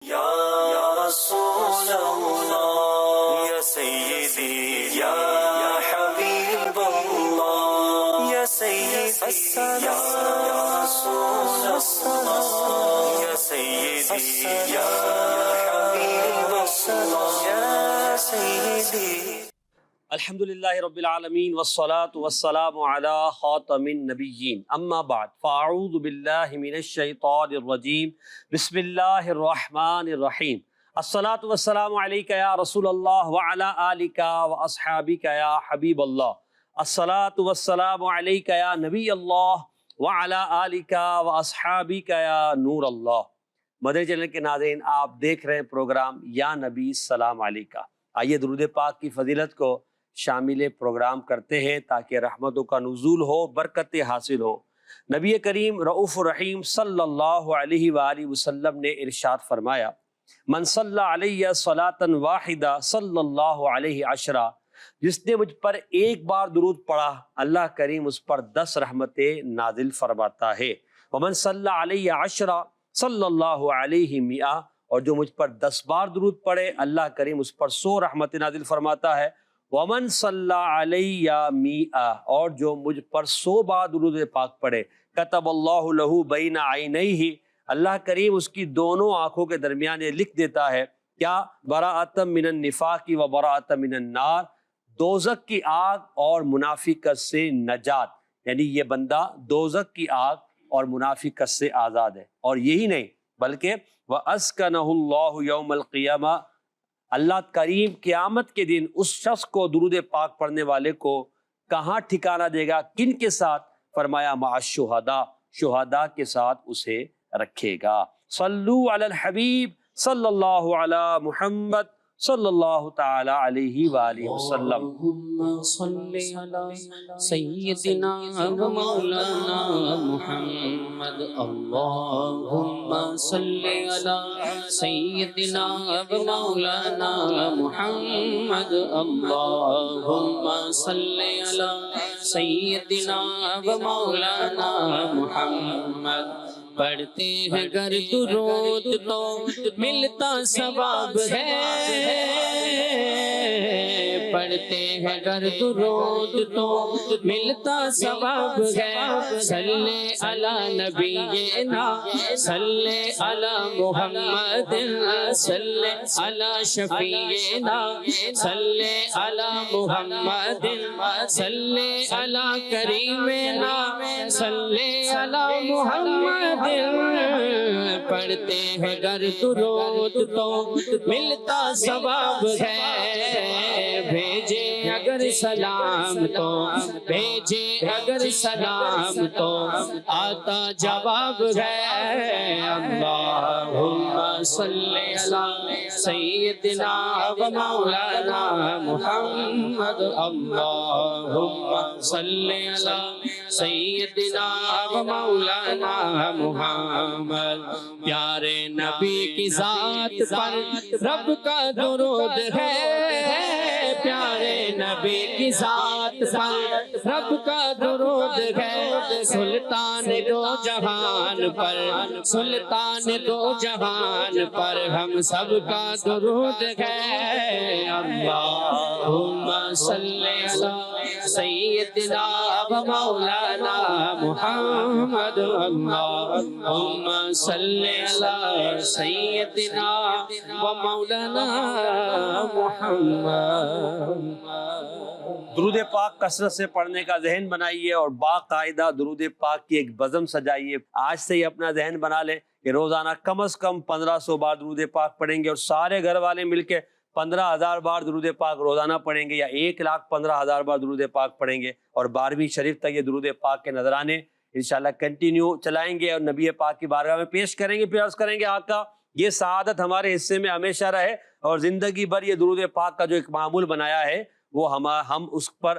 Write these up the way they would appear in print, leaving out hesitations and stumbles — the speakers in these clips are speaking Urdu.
یا رسول اللہ یا سیدی یا حبیب اللہ یا سیدی یا رسول اللہ یا سیدی یا حبیب اللہ یا سیدی۔ الحمدللہ رب العالمین والصلاة والسلام علی خاتم النبیین اما بعد فاعوذ باللہ من الشیطان الرجیم بسم اللہ الرحمن الرحیم الصلاة والسلام علیک یا رسول اللہ وعلی آلک واصحابک یا حبیب اللہ الصلاة والسلام علیک یا نبی اللہ وعلی آلک واصحابک یا نور اللہ۔ مدنی چینل کے ناظرین، آپ دیکھ رہے ہیں پروگرام یا نبی السلام علیکہ۔ آئیے درود پاک کی فضیلت کو شامل پروگرام کرتے ہیں تاکہ رحمتوں کا نزول ہو، برکتیں حاصل ہو۔ نبی کریم رؤوف الرحیم صلی اللہ علیہ وآلہ وسلم نے ارشاد فرمایا، من صلی علیہ صلاۃ واحدہ صلی اللہ علیہ عشرہ، جس نے مجھ پر ایک بار درود پڑھا اللہ کریم اس پر 10 رحمتیں نازل فرماتا ہے۔ ومن صلی علیہ عشرہ صلی اللہ علیہ مئہ، اور جو مجھ پر 10 بار درود پڑھے اللہ کریم اس پر 100 رحمتیں نازل فرماتا ہے۔ ومن صلی علیہ مئہ، اور جو مجھ پر 100 بار درود پاک پڑھے، کتب اللہ لہ بین عینیہ، اللہ کریم اس کی دونوں آنکھوں کے درمیان یہ لکھ دیتا ہے کیا؟ براءۃ من النفاق و براءۃ من النار، دوزخ کی آگ اور منافقت سے نجات، یعنی یہ بندہ دوزخ کی آگ اور منافقت سے آزاد ہے۔ اور یہی نہیں بلکہ وَأَسْكَنَهُ اللَّهُ يَوْمَ الْقِيَامَةِ، اللہ کریم قیامت کے دن اس شخص کو درود پاک پڑھنے والے کو کہاں ٹھکانہ دے گا، کن کے ساتھ؟ فرمایا مع الشہداء، شہداء کے ساتھ اسے رکھے گا۔ صلو علی الحبیب صلی اللہ علی محمد صلی اللہ تعالی علیہ وآلہ وسلم۔ اللہم صلی علی سیدنا و مولانا محمد، اللہم صلی علی سیدنا و مولانا محمد، اللہم صلی علی سیدنا و مولانا محمد۔ پڑھتے ہیں گر درود تو ملتا ثواب ہے، پڑھتے ہیں گر درود تو ملتا ثواب ہے۔ صلی علی نبینا صلی علی محمد، صلی علی شفیعنا صلی علی محمد، صلی علی کریمنا صلی علی محمد۔ پڑھتے ہیں گر درود تو ملتا ثواب ہے، بھیجے اگر سلام تو بھیجے اگر سلام تو آتا جواب ہے۔ اللہم صلی علی سیدنا و مولانا محمد، اللہم صلی علی سیدنا و مولانا محمد۔ پیارے نبی کی ذات پر رب کا درود ہے، پیارے نبی کی ذات پر رب کا درود ہے۔ سلطان دو جہان پر، سلطان دو جہان پر ہم سب کا درود ہے۔ اللہم صلی علی سیدنا و مولانا محمد، اللہم صلی علی سیدنا و مولانا محمد۔ درود پاک کثرت سے پڑھنے کا ذہن بنائیے اور باقاعدہ درود پاک کی ایک بزم سجائیے۔ آج سے ہی اپنا ذہن بنا لیں کہ روزانہ کم از کم 1500 بار درود پاک پڑھیں گے، اور سارے گھر والے مل کے 15,000 بار درود پاک روزانہ پڑھیں گے، یا 1,15,000 بار درود پاک پڑھیں گے، اور 12ویں شریف تک یہ درود پاک کے نذرانے انشاءاللہ کنٹینیو چلائیں گے اور نبی پاک کی بارگاہ میں پیش کریں گے۔ پھر عرض کریں گے آقا یہ سعادت ہمارے حصے میں ہمیشہ رہے، اور زندگی بھر یہ درود پاک کا جو ایک معمول بنایا ہے وہ ہم اس پر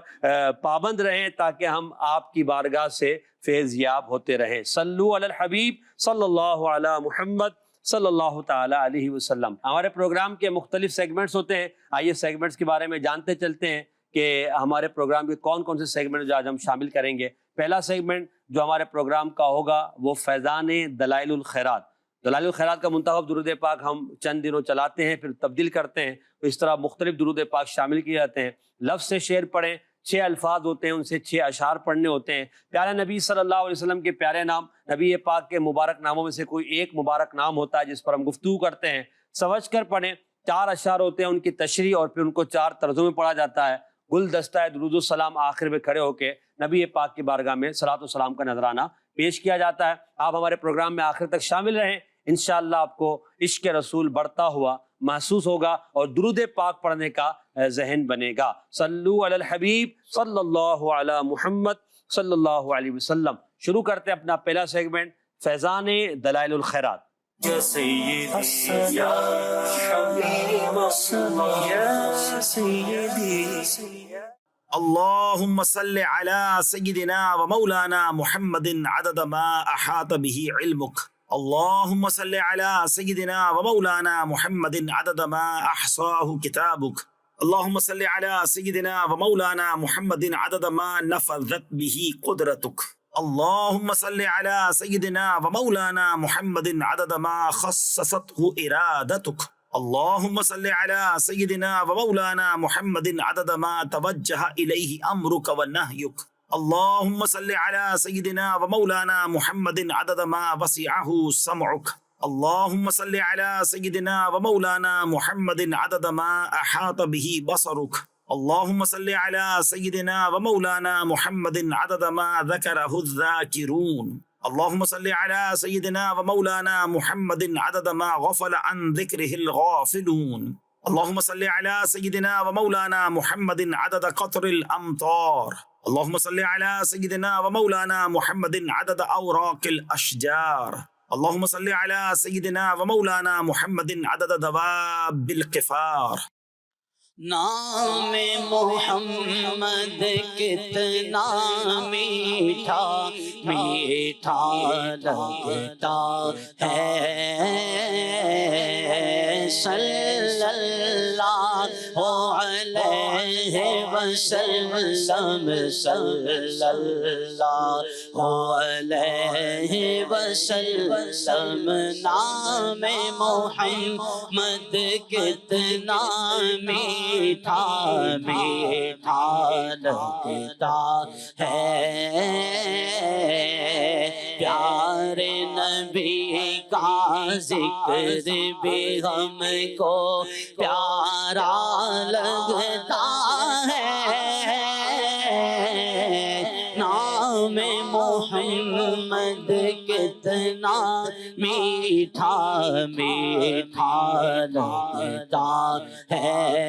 پابند رہیں تاکہ ہم آپ کی بارگاہ سے فیض یاب ہوتے رہیں۔ صلو علی الحبیب صلی اللہ علی محمد صلی اللہ تعالی علیہ وسلم۔ ہمارے پروگرام کے مختلف سیگمنٹس ہوتے ہیں، آئیے سیگمنٹس کے بارے میں جانتے چلتے ہیں کہ ہمارے پروگرام کے کون کون سے سیگمنٹ جو آج ہم شامل کریں گے۔ پہلا سیگمنٹ جو ہمارے پروگرام کا ہوگا وہ فیضان دلائل الخیرات، دلائل الخیرات کا منتخب درود پاک ہم چند دنوں چلاتے ہیں، پھر تبدیل کرتے ہیں، تو اس طرح مختلف درود پاک شامل کیے جاتے ہیں۔ لفظ سے شعر پڑھیں، 6 الفاظ ہوتے ہیں، ان سے 6 اشعار پڑھنے ہوتے ہیں۔ پیارے نبی صلی اللہ علیہ وسلم کے پیارے نام، نبی پاک کے مبارک ناموں میں سے کوئی ایک مبارک نام ہوتا ہے جس پر ہم گفتگو کرتے ہیں، سمجھ کر پڑھیں۔ 4 اشعار ہوتے ہیں، ان کی تشریح اور پھر ان کو 4 طرزوں میں پڑھا جاتا ہے۔ گلدستہ درود و سلام آخر میں کھڑے ہو کے نبی پاک کی بارگاہ میں صلاۃ و سلام کا نذرانہ پیش کیا جاتا ہے۔ آپ ہمارے پروگرام میں آخر تک شامل رہیں، انشاءاللہ آپ کو عشق رسول بڑھتا ہوا محسوس ہوگا اور درود پاک پڑھنے کا ذہن بنے گا۔ صلو علی الحبیب صلی اللہ علی محمد صلی اللہ علیہ وسلم۔ شروع کرتے ہیں اپنا پہلا سیگمنٹ، فیضان دلائل الخیرات۔ یا سیدی یا حبیب اللہ یا سیدی اللهم صل على سيدنا ومولانا محمد عدد ما أحاط به علمك. اللهم صل على سيدنا ومولانا محمد عدد ما أحصاه كتابك. اللهم صل على سيدنا ومولانا محمد عدد ما نفذت به قدرتك. اللهم صل على سيدنا ومولانا محمد عدد ما خصصته إرادتك. اللهم صل على سيدنا ومولانا محمد عدد ما توجه إليه أمرك ونهيك. اللهم صل على سيدنا ومولانا محمد عدد ما وسعه سمعك. اللهم صل على سيدنا ومولانا محمد عدد ما أحاط به بصرك. اللهم صل على سيدنا ومولانا محمد عدد ما ذكره الذاكرون. اللهم صل على سيدنا ومولانا محمد عدد ما غفل عن ذكره الغافلون. اللهم صل على سيدنا ومولانا محمد عدد قطر الأمطار. اللهم صل على سيدنا ومولانا محمد عدد أوراق الأشجار. اللهم صل على سيدنا ومولانا محمد عدد دواب القفار. نام محمد کتنا میٹھا میٹھا لگتا ہے، صلی اللہ علیہ وسلم، صلی اللہ علیہ وسلم۔ نام محمد کتنا میٹھا میٹھا لگتا ہے، پیارے نبی کا ذکر بھی ہم کو پیارا لگتا ہے۔ نام محمد کتنا میٹھا میٹھا لگتا ہے،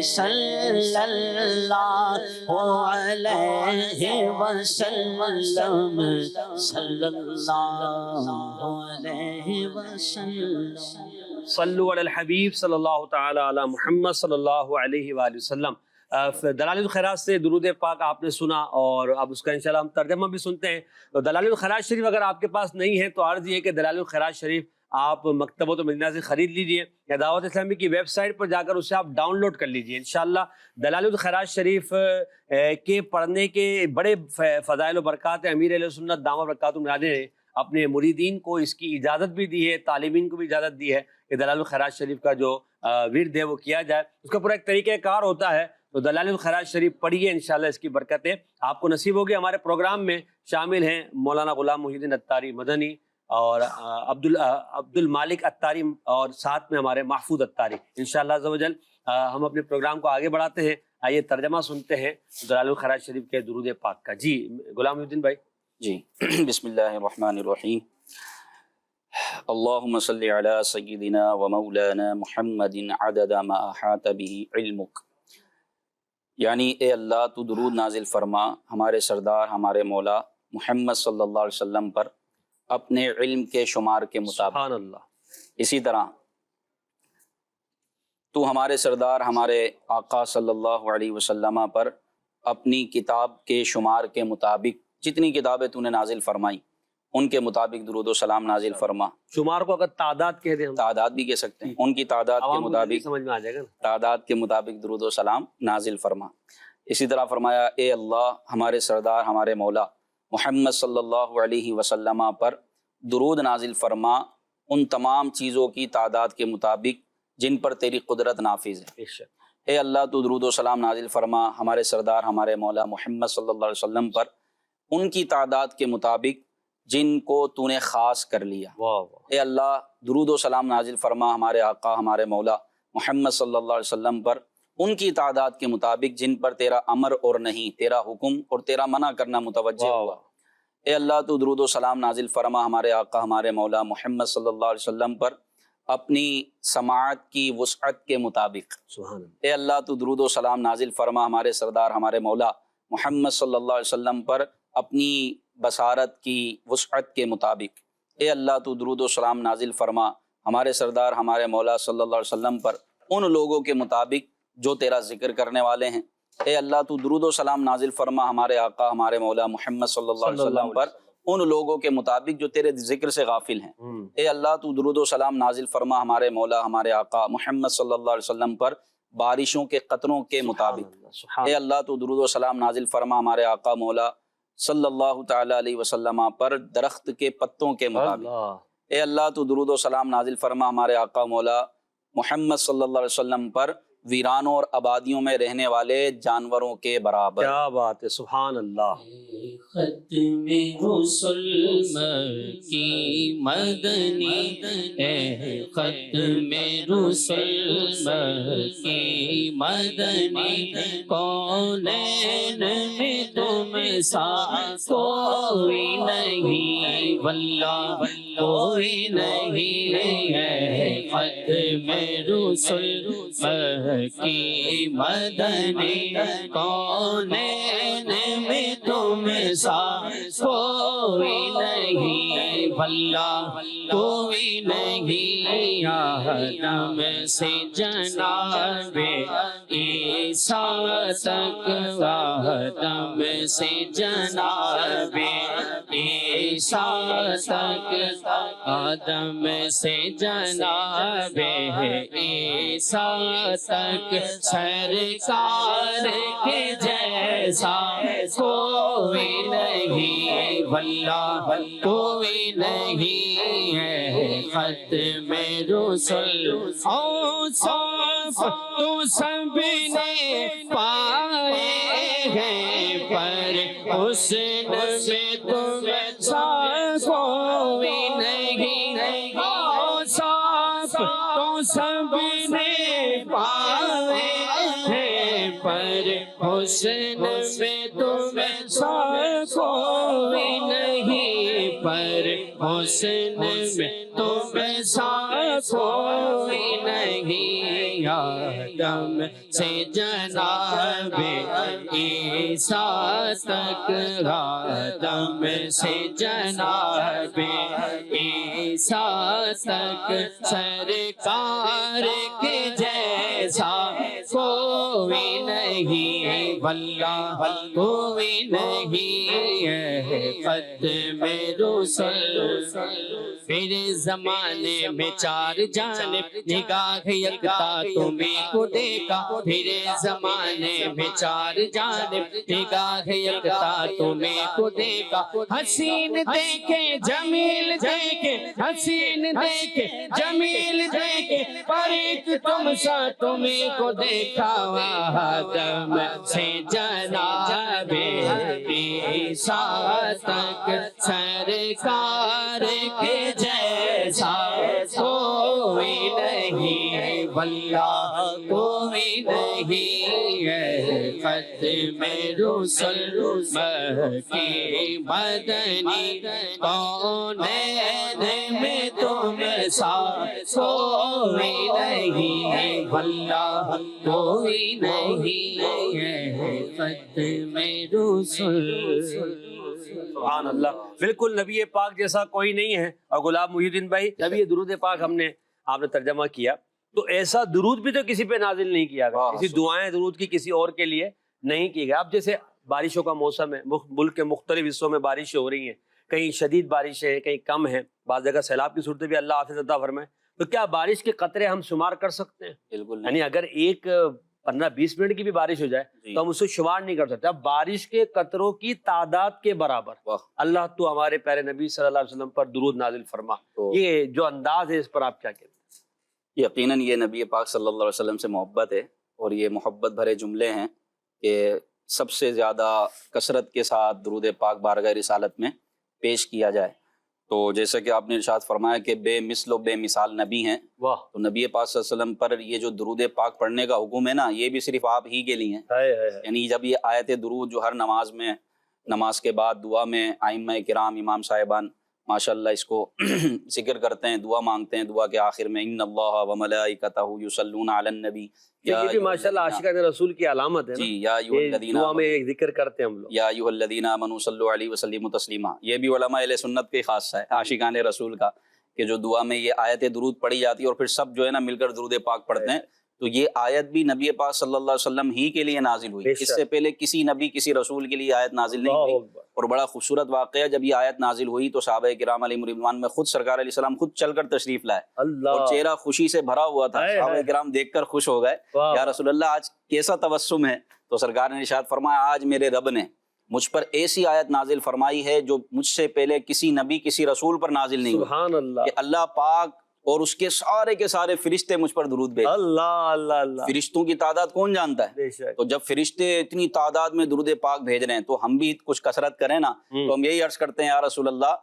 صلی اللہ علیہ وسلم، صلی اللہ علیہ وسلم۔ صلو علی الحبیب صلی اللہ تعالی علی محمد صلی اللہ علیہ وآلہ وسلم۔ دلائل الخیرات سے درود پاک آپ نے سنا اور اب اس کا انشاءاللہ ہم ترجمہ بھی سنتے ہیں۔ تو دلائل الخیرات شریف اگر آپ کے پاس نہیں ہے تو عرض یہ کہ دلائل الخیرات شریف آپ مکتبۃ المدینہ سے خرید لیجئے یا دعوت اسلامی کی ویب سائٹ پر جا کر اسے آپ ڈاؤن لوڈ کر لیجئے۔ انشاءاللہ دلائل الخیرات شریف کے پڑھنے کے بڑے فضائل و برکات ہیں۔ امیر اہل سنت دامت برکاتہ العالیہ نے اپنے مریدین کو اس کی اجازت بھی دی ہے، طالبین کو بھی اجازت دی ہے کہ دلائل الخیرات شریف کا جو ورد ہے وہ کیا جائے۔ اس کا پورا ایک طریقہ کار ہوتا ہے، تو دلائل الخیرات شریف پڑھیے، انشاءاللہ اس کی برکتیں آپ کو نصیب ہوگی۔ ہمارے پروگرام میں شامل ہیں مولانا غلام محی الدین اتاری مدنی اور عبد المالک اتاری اور ساتھ میں ہمارے محفوظ اتاری۔ انشاءاللہ عز و جل ہم اپنے پروگرام کو آگے بڑھاتے ہیں۔ آئیے ترجمہ سنتے ہیں دلائل الخیرات شریف کے درود پاک کا۔ جی غلام محی الدین بھائی۔ جی بسم اللہ الرحمن الرحیم۔ اللہم صلی علی سیدنا و مولانا محمد عدد ما احاط به علمک، یعنی اے اللہ تو درود نازل فرما ہمارے سردار ہمارے مولا محمد صلی اللہ علیہ وسلم پر اپنے علم کے شمار کے مطابق۔ سبحان اللہ۔ اسی طرح تو ہمارے سردار ہمارے آقا صلی اللہ علیہ وسلم پر اپنی کتاب کے شمار کے مطابق جتنی کتابیں تو نے نازل فرمائی ان کے مطابق درود و سلام نازل فرما۔ شمار کو اگر تعداد کہہ دیں، تعداد بھی کہہ سکتے ہیں، ان کی تعداد کے مطابق سمجھ میں آ جائے گا نا، تعداد کے مطابق درود و سلام نازل فرما۔ اسی طرح فرمایا اے اللہ ہمارے سردار ہمارے مولا محمد صلی اللہ علیہ وسلم پر درود نازل فرما ان تمام چیزوں کی تعداد کے مطابق جن پر تیری قدرت نافذ ہے۔ اے اللہ تو درود و سلام نازل فرما ہمارے سردار ہمارے مولا محمد صلی اللہ علیہ وسلم پر ان کی تعداد کے مطابق جن کو تو نے خاص کر لیا۔ اے اللہ درود و سلام نازل فرما ہمارے آقا ہمارے مولا محمد صلی اللہ علیہ وسلم پر ان کی تعداد کے مطابق جن پر تیرا امر اور نہیں، تیرا حکم اور تیرا منع کرنا متوجہ ہوا۔ اے اللہ تو درود و سلام نازل فرما ہمارے آقا ہمارے مولا محمد صلی اللہ علیہ وسلم پر اپنی سماعت کی وسعت کے مطابق۔ سبحان اللہ۔ اے اللہ تو درود و سلام نازل فرما ہمارے سردار ہمارے مولا محمد صلی اللہ علیہ وسلم پر اپنی بصارت کی وسعت کے مطابق۔ اے اللہ تو درود و سلام نازل فرما ہمارے سردار ہمارے مولا صلی اللہ علیہ وسلم پر ان لوگوں کے مطابق جو تیرا ذکر کرنے والے ہیں۔ اے اللہ تو درود و سلام نازل فرما ہمارے آقا ہمارے مولا محمد صلی اللہ علیہ وسلم پر ان لوگوں کے مطابق جو تیرے ذکر سے غافل ہیں۔ اے اللہ تو درود و سلام نازل فرما ہمارے مولا ہمارے آقا محمد صلی اللہ علیہ وسلم پر بارشوں کے قطروں کے مطابق۔ اے اللہ تو درود و سلام نازل فرما ہمارے آقا مولا صلی اللہ تعالی علیہ وسلم پر درخت کے پتوں کے مطابق۔ اے اللہ تو درود و سلام نازل فرما ہمارے آقا مولا محمد صلی اللہ علیہ وسلم پر ویرانوں اور آبادیوں میں رہنے والے جانوروں کے برابر۔ کیا بات ہے، سبحان اللہ۔ ختم رسل مکی مدنی، اے ختم رسل مکی مدنی، کونین میں تم سا کوئی نہیں، واللہ کوئی نہیں ہے۔ ختم رسل مکی مدنی، کونین میں تم سا کوئی نہیں، واللہ کوئی نہیں۔ آدم سے جناب عیسیٰ تک، آدم سے جناب عیسیٰ تک، آدم سے جناب عیسیٰ تک، سرکار کے جیسا کوئی نہیں، واللہ کوئی نہیں ہے۔ ختم رسل اوصاف تو سب نے پائے ہیں، پر حسن میں تم سا کوئی نہیں۔ اوصاف تو سب نے پائے ہیں، پر حسن میں تم سا کوئی نہیں، پر حسن میں تم سا کوئی نہیں۔ آدم سے جناب عیسیٰ تک، آدم سے جناب عیسیٰ تک، سرکار کے جیسا کوئی نہیں، واللہ کوئی نہیں ہے۔ ختم رسل پھر زمانے میں چار جانب نگاہ یکتا تمہیں کو دیکھا، پھر زمانے میں چار جانب نگاہ یکتا تمہیں کو دیکھا، حسین دیکھے جمیل دیکھے، حسین دیکھے جمیل دیکھے، پر ایک تم سا تمہیں کو دیکھا۔ آدم سے جناب عیسیٰ تک، سرکار کے جیسا کوئی نہیں، واللہ کوئی نہیں ہے۔ ختم رسل مکی مدنی، کونین میں تم سا کوئی نہیں، واللہ کوئی نہیں ہے۔ ختم رسل سبحان اللہ۔ بالکل نبی پاک جیسا کوئی نہیں ہے۔ اور غلام محی الدین بھائی، جب یہ درود پاک آپ نے ترجمہ کیا تو ایسا درود بھی تو کسی پہ نازل نہیں کیا گیا، کسی دعائیں درود کی کسی اور کے لیے نہیں کی گیا۔ اب جیسے بارشوں کا موسم ہے، ملک کے مختلف حصوں میں بارشیں ہو رہی ہیں، کہیں شدید بارشیں ہیں، کہیں کم ہیں، بعض جگہ سیلاب کی صورت بھی اللہ حافظ عطا فرمائے، تو کیا بارش کے قطرے ہم شمار کر سکتے ہیں؟ بالکل یعنی اگر ایک 15-20 منٹ کی بھی بارش ہو جائے تو ہم اس کو شمار نہیں کر سکتے. اب بارش کے قطروں کی تعداد کے برابر اللہ تو ہمارے پیارے نبی صلی اللہ علیہ وسلم پر درود نازل فرما. یہ جو انداز ہے اس پر آپ کیا کہتے ہیں؟ یقیناً یہ نبی پاک صلی اللہ علیہ وسلم سے محبت ہے، اور یہ محبت بھرے جملے ہیں کہ سب سے زیادہ کثرت کے ساتھ درود پاک بارگاہ رسالت میں پیش کیا جائے. تو جیسا کہ آپ نے ارشاد فرمایا کہ بے مثل و بے مثال نبی ہیں، تو نبی پاک صلی اللہ علیہ وسلم پر یہ جو درود پاک پڑھنے کا حکم ہے نا، یہ بھی صرف آپ ہی کے لیے ہیں. یعنی جب یہ آیت درود جو ہر نماز میں، نماز کے بعد دعا میں ائمہ کرام امام صاحبان ماشاءاللہ اس کو ذکر کرتے ہیں، دعا مانگتے ہیں، دعا کے آخر میں ان اللہ و ملائکتہ یصلون علی النبی، یہ بھی ماشاءاللہ عاشقان رسول کی علامت ہے جی، یا ایھا الذین دعا میں ایک ذکر کرتے ہیں ہم لوگ، یا ایھا الذین آمنوا صلوا علیہ وسلموا تسلیما. یہ بھی علماء اہل سنت کے خاصہ ہے عاشقان رسول کا، کہ جو دعا میں یہ آیت درود پڑھی جاتی ہے اور پھر سب جو ہے نا مل کر درود پاک پڑھتے ہیں. تو یہ آیت بھی نبی پاک صلی اللہ علیہ وسلم ہی کے لیے نازل ہوئی، اس سے پہلے کسی نبی کسی رسول کے لیے آیت نازل نہیں ہوئی. اور بڑا خوبصورت واقعہ، جب یہ آیت نازل ہوئی تو صحابہ کرام علیہم رضوان میں خود سرکار علیہ السلام خود چل کر تشریف لائے، اور چہرہ خوشی سے بھرا ہوا تھا. صحابہ کرام دیکھ کر خوش ہو گئے، یا رسول اللہ آج کیسا تبسم ہے. تو سرکار نے ارشاد فرمایا آج میرے رب نے مجھ پر ایسی آیت نازل فرمائی ہے جو مجھ سے پہلے کسی نبی کسی رسول پر نازل نہیں ہوئی. سبحان اللہ. کہ اللہ پاک اور اس کے سارے فرشتے مجھ پر درود بھیج. اللہ فرشتوں کی تعداد کون جانتا ہے؟ تو جب فرشتے اتنی تعداد میں درود پاک بھیج رہے ہیں تو ہم بھی کچھ کثرت کریں نا. تو ہم یہی عرض کرتے ہیں یا رسول اللہ،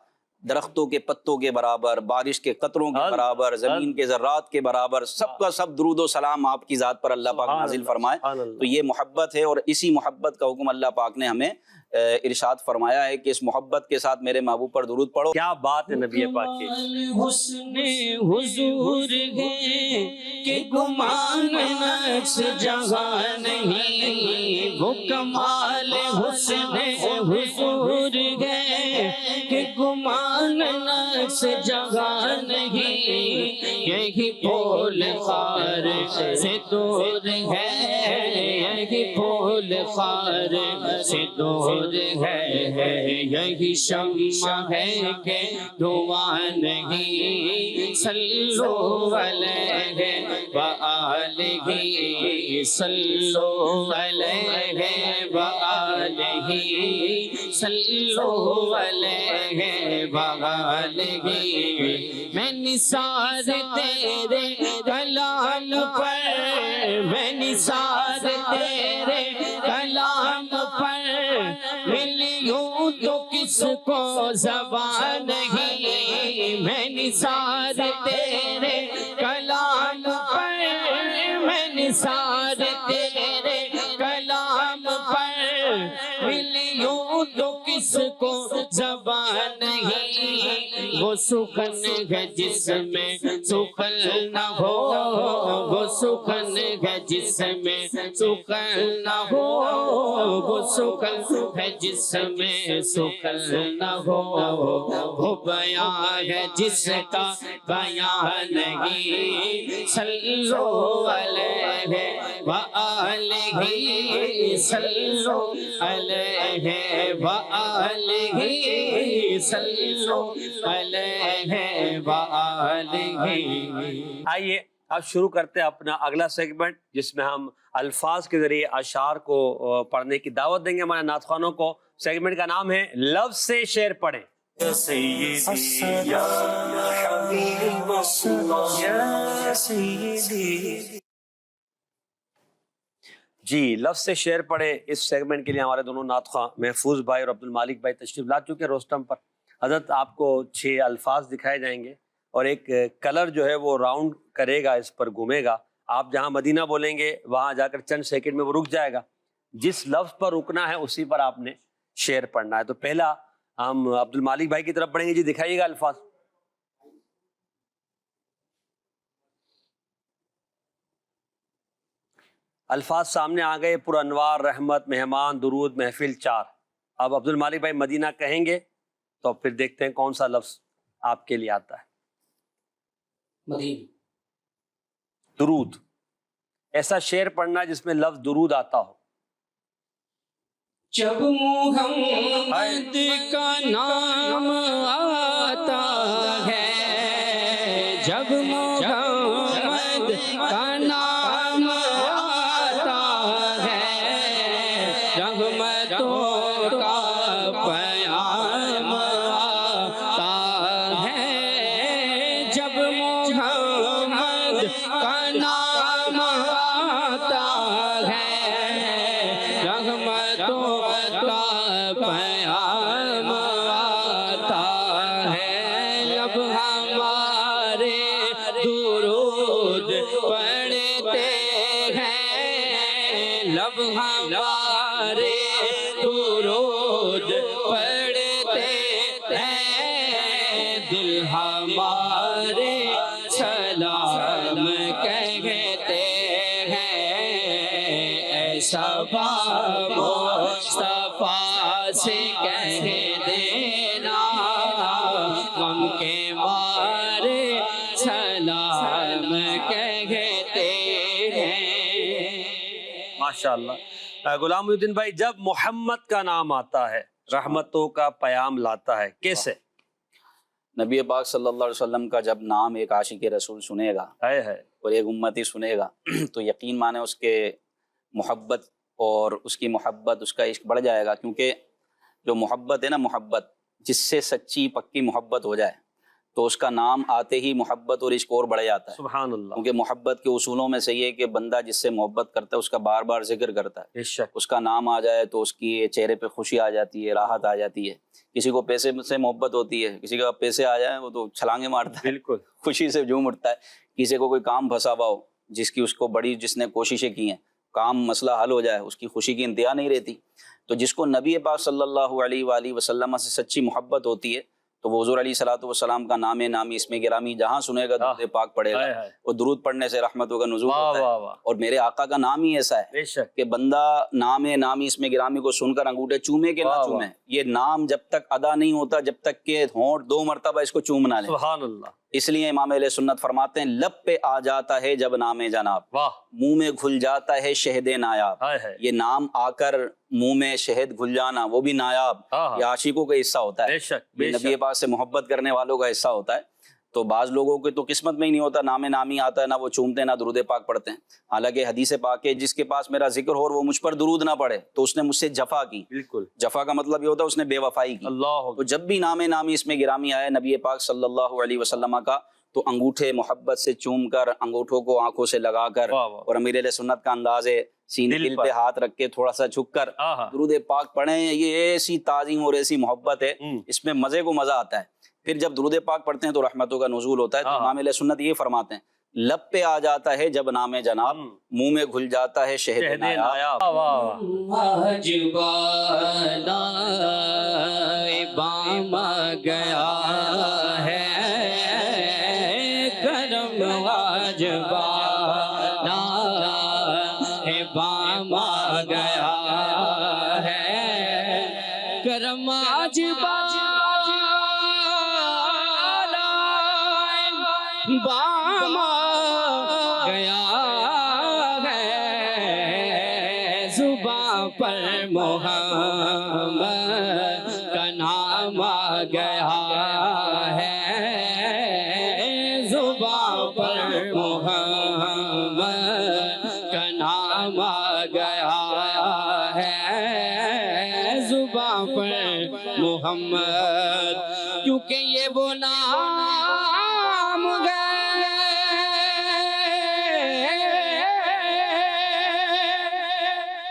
درختوں کے پتوں کے برابر، بارش کے قطروں کے برابر، زمین کے ذرات کے برابر، سب کا سب درود و سلام آپ کی ذات پر اللہ پاک نازل فرمائے. تو یہ محبت ہے، اور اسی محبت کا حکم اللہ پاک نے ہمیں ارشاد فرمایا ہے کہ اس محبت کے ساتھ میرے محبوب پر درود پڑھو. کیا بات ہے نبی پاک کی. حسن حضور ہے کہ گمان نقش جہاں نہیں، وہ کمال حسن حضور ہے کہ گمان نقش جہاں نہیں. یہی پھول خار سے دور ہے، یہی پھول خار سے دور ہے، یہی شمع ہے کہ دھواں نہیں. صلو علیہ وآلہ، صلو علیہ وآلہ، صلو علیہ وآلہ. میں نثار تیرے کلام پر، میں نثار تیرے کلام پر، ملیوں تو کس کو زبان نہیں. میں نثار تیرے کلام پر، میں نثار تیرے کلام پر، ملیوں تو کس کو زبان نہیں. وہ سخن ہے جس میں سخن نہ ہو، وہ سخن ہے جس میں سخن نہ ہو، وہ سخن ہے جس میں سخن نہ ہو. وہ بیان ہے جس کا بیان نہیں. صلو علیہ وآلہ، صلو علیہ وآلہ، صلو علیہ وآلہ. آئیے اب شروع کرتے ہیں اپنا اگلا سیگمنٹ، جس میں ہم الفاظ کے ذریعے اشعار کو پڑھنے کی دعوت دیں گے ہمارے نعت خوانوں کو. سیگمنٹ کا نام ہے لفظ سے شعر پڑھیں. یا سیدی یا حبیب اللہ یا سیدی. جی لفظ سے شعر پڑھے، اس سیگمنٹ کے لیے ہمارے دونوں نعت خواں محفوظ بھائی اور عبد المالک بھائی تشریف لا چکے روسٹم پر. حضرت آپ کو 6 الفاظ دکھائے جائیں گے اور ایک کلر جو ہے وہ راؤنڈ کرے گا، اس پر گھومے گا. آپ جہاں مدینہ بولیں گے وہاں جا کر چند سیکنڈ میں وہ رک جائے گا. جس لفظ پر رکنا ہے اسی پر آپ نے شعر پڑھنا ہے. تو پہلا ہم عبد المالک بھائی کی طرف پڑھیں گے. جی دکھائیے گا الفاظ. الفاظ سامنے آ گئے. پر انوار، رحمت، مہمان، درود، محفل، 4. اب عبد المالک بھائی مدینہ کہیں گے تو پھر دیکھتے ہیں کون سا لفظ آپ کے لیے آتا ہے. مدینہ. درود. ایسا شعر پڑھنا جس میں لفظ درود آتا ہو. جب محمد کا نام آتا ہے، جب محمد کا نام آتا درود پڑھتے ہیں، لب ہمارے درود پڑھتے ہیں، دل ہمارے سلام کہتے ہیں، ایسا مصطفیٰ سے کہہ دینا، غم کے مارے سلام کہتے ہیں۔ ماشاءاللہ۔ غلام محی الدین بھائی، جب محمد کا نام آتا ہے رحمتوں کا پیام لاتا ہے، کیسے؟ نبی پاک صلی اللہ علیہ وسلم کا جب نام ایک عاشق رسول سنے گا اور ایک امتی سنے گا تو یقین مانے اس کے محبت اور اس کی محبت، اس کا عشق بڑھ جائے گا، کیونکہ جو محبت ہے نا، محبت جس سے سچی پکی محبت ہو جائے تو اس کا نام آتے ہی محبت اور عشق اور بڑھ جاتا ہے۔ سبحان اللہ۔ کیونکہ محبت کے اصولوں میں سے یہ کہ بندہ جس سے محبت کرتا ہے اس کا بار بار ذکر کرتا ہے، بے شک۔ اس کا نام آ جائے تو اس کی چہرے پہ خوشی آ جاتی ہے، راحت آ جاتی ہے۔ کسی کو پیسے سے محبت ہوتی ہے، کسی کا پیسے آ جائے وہ تو چھلانگے مارتا ہے، بالکل خوشی سے جھوم اٹھتا ہے۔ کسی کو کوئی کام پھنسا ہوا ہو، جس نے کوششیں کی ہیں، کام مسئلہ حل ہو جائے، اس کی خوشی کی انتہا نہیں رہتی۔ تو جس کو نبی پاک صلی اللہ علیہ وآلہ وسلم سے سچی محبت ہوتی ہے تو وہ حضور علیہ الصلوۃ والسلام کا نام نامی، اسم گرامی جہاں سنے گا درود پاک پڑھے گا، اور درود پڑھنے سے رحمتوں کا نزول ہوتا ہے۔ اور میرے آقا کا نام ہی ایسا ہے بے شک کہ بندہ نام نامی اسم گرامی کو سن کر انگوٹھے چومے کہ نہ چومے، یہ نام جب تک ادا نہیں ہوتا، جب تک کہ ہونٹ 2 مرتبہ اس کو چوم نہ لیں۔ سبحان اللہ۔ اس لیے امام اہل سنت فرماتے ہیں لب پہ آ جاتا ہے جب نام جناب، واہ، منہ میں گھل جاتا ہے شہد نایاب۔ ہائے ہائے، یہ نام آ کر منہ میں شہد گھل جانا وہ بھی نایاب، یہ عاشقوں کا حصہ ہوتا ہے، بے شک بے یہ نبی شک۔ پاک سے محبت کرنے والوں کا حصہ ہوتا ہے۔ تو بعض لوگوں کے تو قسمت میں ہی نہیں ہوتا، نام نامی آتا ہے، نہ وہ چومتے ہیں نہ درود پاک پڑھتے ہیں۔ حالانکہ حدیث پاک ہے جس کے پاس میرا ذکر ہو اور وہ مجھ پر درود نہ پڑھے تو اس نے مجھ سے جفا کی۔ بالکل، جفا کا مطلب یہ ہوتا ہے اس نے بے وفائی کی۔ اللہ تو جب بھی نام نامی اس میں گرامی آئے نبی پاک صلی اللہ علیہ وسلم کا تو انگوٹھے محبت سے چوم کر، انگوٹھوں کو آنکھوں سے لگا کر، اور امیر علیہ سنت کا انداز ہے سینے دل پہ ہاتھ رکھ کے تھوڑا سا جھک کر درود پاک پڑھیں۔ یہ ایسی تعظیم اور ایسی محبت ہے، اس میں مزے کو مزہ آتا ہے۔ پھر جب درود پاک پڑھتے ہیں تو رحمتوں کا نزول ہوتا ہے۔ تو امام علیہ سنت یہ فرماتے ہیں لب پہ آ جاتا ہے جب نام جناب، منہ میں گھل جاتا ہے شہد نایاب۔ آج والا بام گیا ہے کرم، آج والا بام گیا ہے کرم، آج والا بام گیا ہے، زباں پر محمد کا نام آ گیا ہے، زباں پر محمد کا نام آ گیا ہے، زباں پر محمد، کیونکہ یہ وہ نام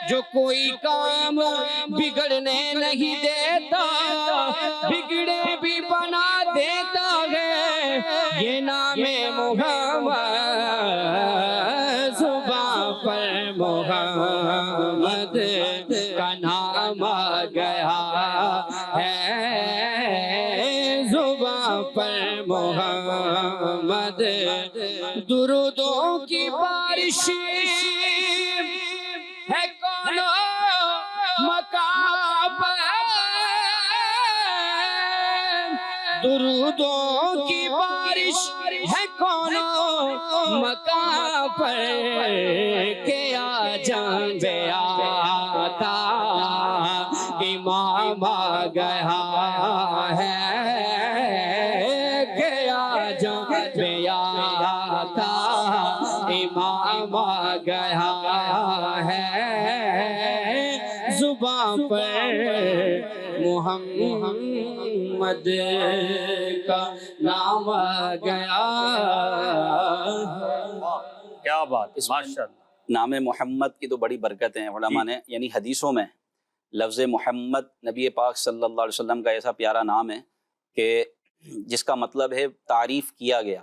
جو کوئی کام بگڑنے نہیں دیتا، بگڑے بھی بنا دیتا ہے، یہ نام محمد، زباں پر محمد کا نام آ گیا ہے، زباں پر محمد، درودوں کی بارش ہے مقام پر، درودوں کی بارش ہے کونوں مقام پر، کیا جان بے آتا امام آ گیا ہے، کیا جان بے آتا امام آ گیا ہے، زباں پر محمد کا نام آ گیا۔ کیا بات، ماشاءاللہ۔ نام محمد کی تو بڑی برکت ہیں علماء نے، یعنی حدیثوں میں لفظ محمد نبی پاک صلی اللہ علیہ وسلم کا ایسا پیارا نام ہے کہ جس کا مطلب ہے تعریف کیا گیا،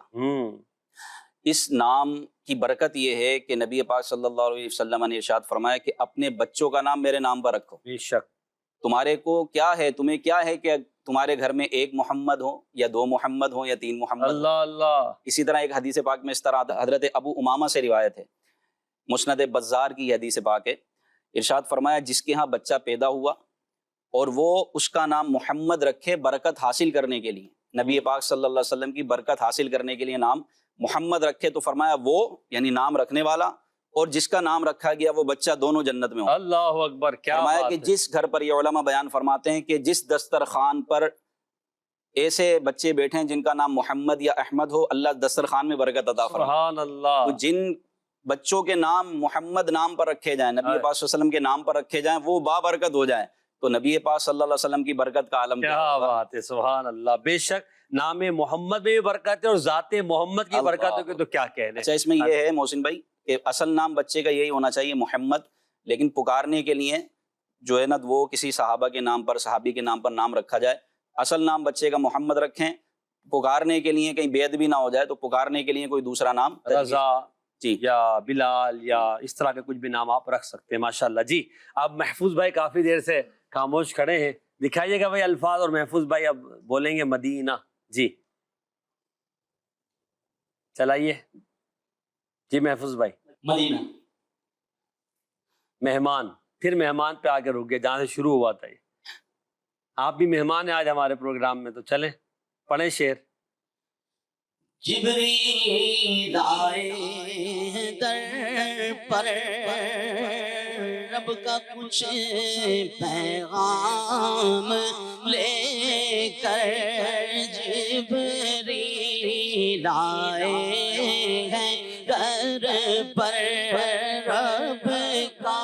اس نام کی برکت یہ ہے کہ نبی پاک صلی اللہ علیہ وسلم نے ارشاد فرمایا کہ اپنے بچوں کا نام میرے نام پر رکھو. بے شک. تمہارے کو کیا ہے، تمہیں کیا ہے کہ تمہارے گھر میں ایک محمد ہو یا دو محمد ہو یا تین محمد ہو. اللہ اللہ. اسی طرح ایک حدیث پاک میں اس طرح حضرت ابو امامہ سے روایت ہے، مسند بزار کی یہ حدیث پاک ہے، ارشاد فرمایا جس کے ہاں بچہ پیدا ہوا اور وہ اس کا نام محمد رکھے برکت حاصل کرنے کے لیے، نبی پاک صلی اللہ علیہ وسلم کی برکت حاصل کرنے کے لیے نام محمد رکھے، تو فرمایا وہ یعنی نام رکھنے والا اور جس کا نام رکھا گیا وہ بچہ دونوں جنت میں ہو. اللہ اکبر. کیا فرمایا بات کہ ہے. جس گھر پر یہ علماء بیان فرماتے ہیں کہ جس دسترخوان پر ایسے بچے بیٹھے ہیں جن کا نام محمد یا احمد ہو، اللہ دسترخوان میں برکت عطا فرمائے. سبحان اللہ. تو جن بچوں کے نام محمد نام پر رکھے جائیں، نبی پاک صلی اللہ علیہ وسلم کے نام پر رکھے جائیں، وہ بابرکت ہو جائیں، تو نبی پاک صلی اللہ علیہ وسلم کی برکت کا عالم کیا بات ہے. سبحان اللہ. بے شک نام محمد میں بھی برکت ہے اور ذات محمد کی برکت ہے تو کیا کہنے. اچھا اس میں یہ ہے محسن بھائی کہ اصل نام بچے کا یہی ہونا چاہیے محمد، لیکن پکارنے کے لیے جو ہے نا وہ کسی صحابہ کے نام پر، صحابی کے نام پر نام رکھا جائے. اصل نام بچے کا محمد رکھیں، پکارنے کے لیے کہیں بید بھی نہ ہو جائے تو پکارنے کے لیے کوئی دوسرا نام رضا جی یا بلال یا اس طرح کے کچھ بھی نام آپ رکھ سکتے ہیں. ماشاءاللہ. جی اب محفوظ بھائی کافی دیر سے خاموش کھڑے ہیں، دکھائیے گا بھائی الفاظ، اور محفوظ بھائی اب بولیں گے مدینہ. جی چلائیے. جی محفوظ بھائی. مدینہ. مہمان، پھر مہمان پہ آگے رک گئے جہاں سے شروع ہوا تھا. یہ آپ بھی مہمان ہیں آج ہمارے پروگرام میں، تو چلیں پڑھیں شعر. جبریل آئے در پر رب کا کچھ پیغام لے کر، جبریل آئے ہیں در پر رب کا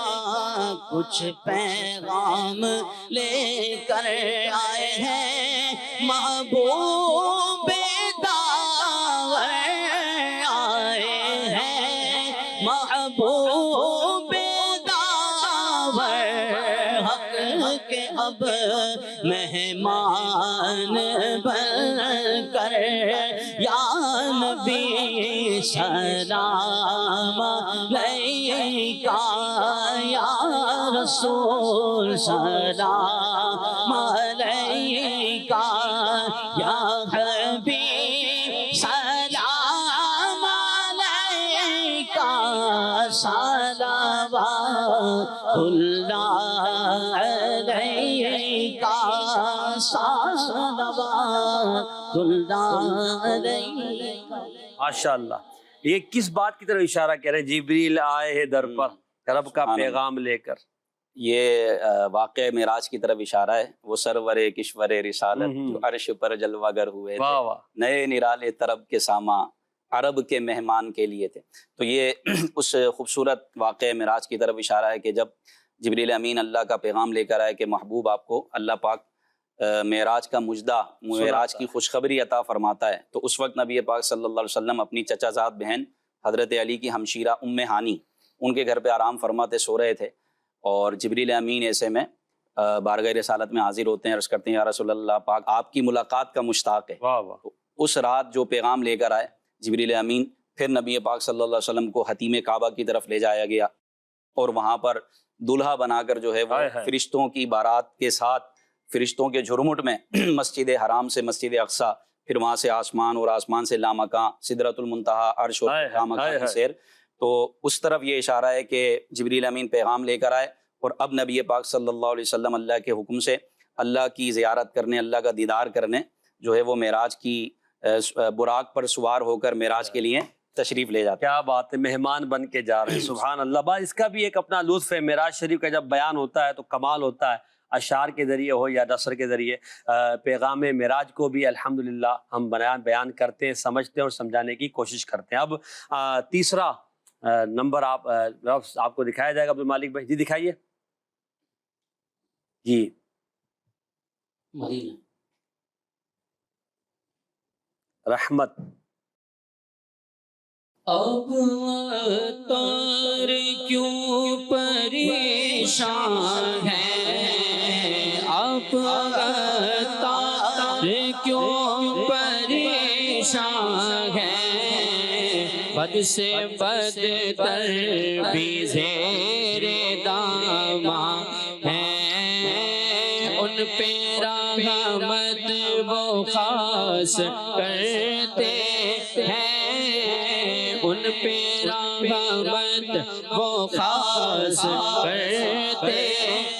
کچھ پیغام لے کر آئے ہیں، محبوب داور آئے ہیں، محبوب داور حق کے اب مہمان بن کر، یا نبی سلام علیکہ، یا رسول سلام علیکہ، یا حبیب سلام علیکہ، صلوات اللہ علیکہ، صلوات اللہ علیکہ. ماشاءاللہ. یہ کس بات کی طرف اشارہ کر رہے ہیں؟ جبریل آئے ہیں در پر رب کا پیغام لے کر. یہ واقع معراج کی طرف اشارہ ہے. وہ سرور کشور رسالت جو عرش پر جلوہ گر ہوئے تھے، نئے نرالے طرب کے ساما عرب کے مہمان کے لیے تھے. تو یہ اس خوبصورت واقع معراج کی طرف اشارہ ہے کہ جب جبریل امین اللہ کا پیغام لے کر آئے کہ محبوب آپ کو اللہ پاک معراج کا مجدہ، معراج کی خوشخبری عطا فرماتا ہے، تو اس وقت نبی پاک صلی اللہ علیہ وسلم اپنی چچا زاد بہن حضرت علی کی ہمشیرہ ام ہانی ان کے گھر پہ آرام فرماتے سو رہے تھے، اور جبریل امین ایسے میں بارگاہ رسالت میں حاضر ہوتے ہیں، عرض کرتے ہیں یا رسول اللہ پاک آپ کی ملاقات کا مشتاق ہے. تو اس رات جو پیغام لے کر آئے جبریل امین، پھر نبی پاک صلی اللہ علیہ وسلم کو حتیم کعبہ کی طرف لے جایا گیا، اور وہاں پر دلہا بنا کر جو ہے وہ فرشتوں کی بارات کے ساتھ فرشتوں کے جھرمٹ میں مسجد حرام سے مسجد اقصیٰ، پھر وہاں سے آسمان، اور آسمان سے لامکاں سدرۃ المنتہا، عرش اور لامکاں کی سیر. تو اس طرف یہ اشارہ ہے کہ جبریل امین پیغام لے کر آئے، اور اب نبی پاک صلی اللہ علیہ وسلم اللہ کے حکم سے اللہ کی زیارت کرنے، اللہ کا دیدار کرنے جو ہے وہ معراج کی براق پر سوار ہو کر معراج کے لیے تشریف لے جاتے ہیں. کیا بات ہے، مہمان بن کے جا رہے ہیں. سبحان اللہ. بس اس کا بھی ایک اپنا لطف ہے. معراج شریف کا جب بیان ہوتا ہے تو کمال ہوتا ہے، اشعار کے ذریعے ہو یا نثر کے ذریعے. پیغام معراج کو بھی الحمدللہ ہم بیان کرتے ہیں، سمجھتے ہیں اور سمجھانے کی کوشش کرتے ہیں. اب تیسرا نمبر آپ کو دکھایا جائے گا عبد المالک بھائی. جی دکھائیے. جی مدینہ. رحمت. اب تار کیوں پریشان ہے، اب تار کیوں پریشان ہے، بد سے بدتر بھی زیر داماں ہیں، ان پہ رحمت وہ خاص کرتے ہیں، ان پہ رحمت وہ خاص کرتے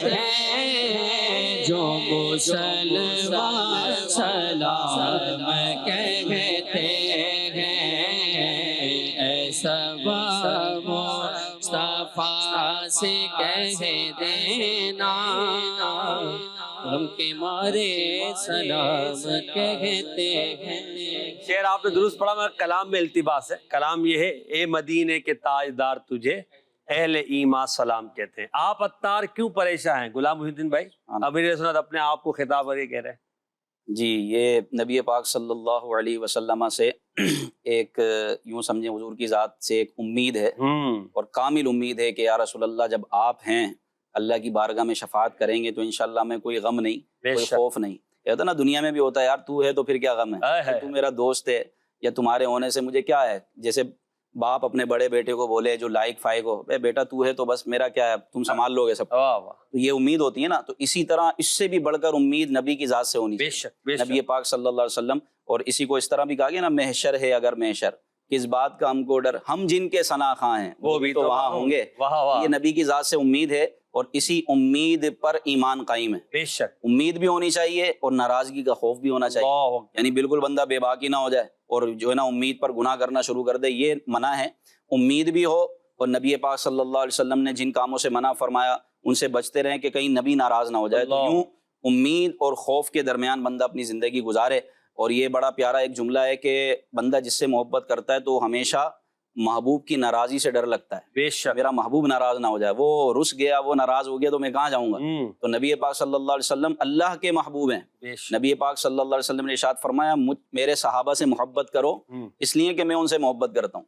ہیں، جو مسلمان سلام کہتے ہیں، ایسا مصطفیٰ سے کہہ دینا، غم کے مارے سلام کہتے ہیں۔ شعر آپ نے درست پڑھا، مگر کلام میں التباس ہے۔ کلام یہ ہے، اے مدینے کے تاجدار تجھے اہل ایمان سلام کہتے ہیں۔ آپ عطار کیوں پریشان ہیں غلام محی الدین بھائی؟ امیر سنت اپنے آپ کو خطاب کر کے کہہ رہے ہیں۔ جی، یہ نبی پاک صلی اللہ علیہ وسلم سے ایک یوں سمجھیں حضور کی ذات سے ایک امید ہے، اور کامل امید ہے کہ یا رسول اللہ جب آپ ہیں اللہ کی بارگاہ میں شفاعت کریں گے تو انشاءاللہ میں کوئی غم نہیں، کوئی خوف نہیں۔ کہتا نا دنیا میں بھی ہوتا ہے یار، تو ہے تو پھر کیا غم ہے، تو میرا دوست ہے، یا تمہارے ہونے سے مجھے کیا ہے۔ جیسے باپ اپنے بڑے بیٹے کو بولے جو لائق فائق ہو، اے بیٹا تو ہے تو بس میرا کیا ہے، تم سنبھال لو گے سب، تو یہ امید ہوتی ہے نا۔ تو اسی طرح اس سے بھی بڑھ کر امید نبی کی ذات سے ہونی چاہیے، نبی پاک صلی اللہ علیہ وسلم۔ اور اسی کو اس طرح بھی کہا گیا نا، محشر ہے اگر محشر، کس بات کا ہم کو ڈر، ہم جن کے ثنا خواں ہیں وہ بھی تو وہاں ہوں گے۔ یہ نبی کی ذات سے امید ہے، اور اسی امید پر ایمان قائم ہے۔ بے شک امید بھی ہونی چاہیے اور ناراضگی کا خوف بھی ہونا چاہیے، یعنی بالکل بندہ بے باکی نہ ہو جائے اور جو ہے نا امید پر گناہ کرنا شروع کر دے، یہ منع ہے۔ امید بھی ہو، اور نبی پاک صلی اللہ علیہ وسلم نے جن کاموں سے منع فرمایا ان سے بچتے رہیں کہ کہیں نبی ناراض نہ ہو جائے۔ تو یوں امید اور خوف کے درمیان بندہ اپنی زندگی گزارے۔ اور یہ بڑا پیارا ایک جملہ ہے کہ بندہ جس سے محبت کرتا ہے تو ہمیشہ محبوب کی ناراضی سے ڈر لگتا ہے، بے شک میرا محبوب ناراض نہ ہو جائے، وہ رس گیا، وہ ناراض ہو گیا تو میں کہاں جاؤں گا۔ تو نبی پاک صلی اللہ علیہ وسلم اللہ کے محبوب ہیں۔ نبی پاک صلی اللہ علیہ وسلم نے ارشاد فرمایا، میرے صحابہ سے محبت کرو اس لیے کہ میں ان سے محبت کرتا ہوں،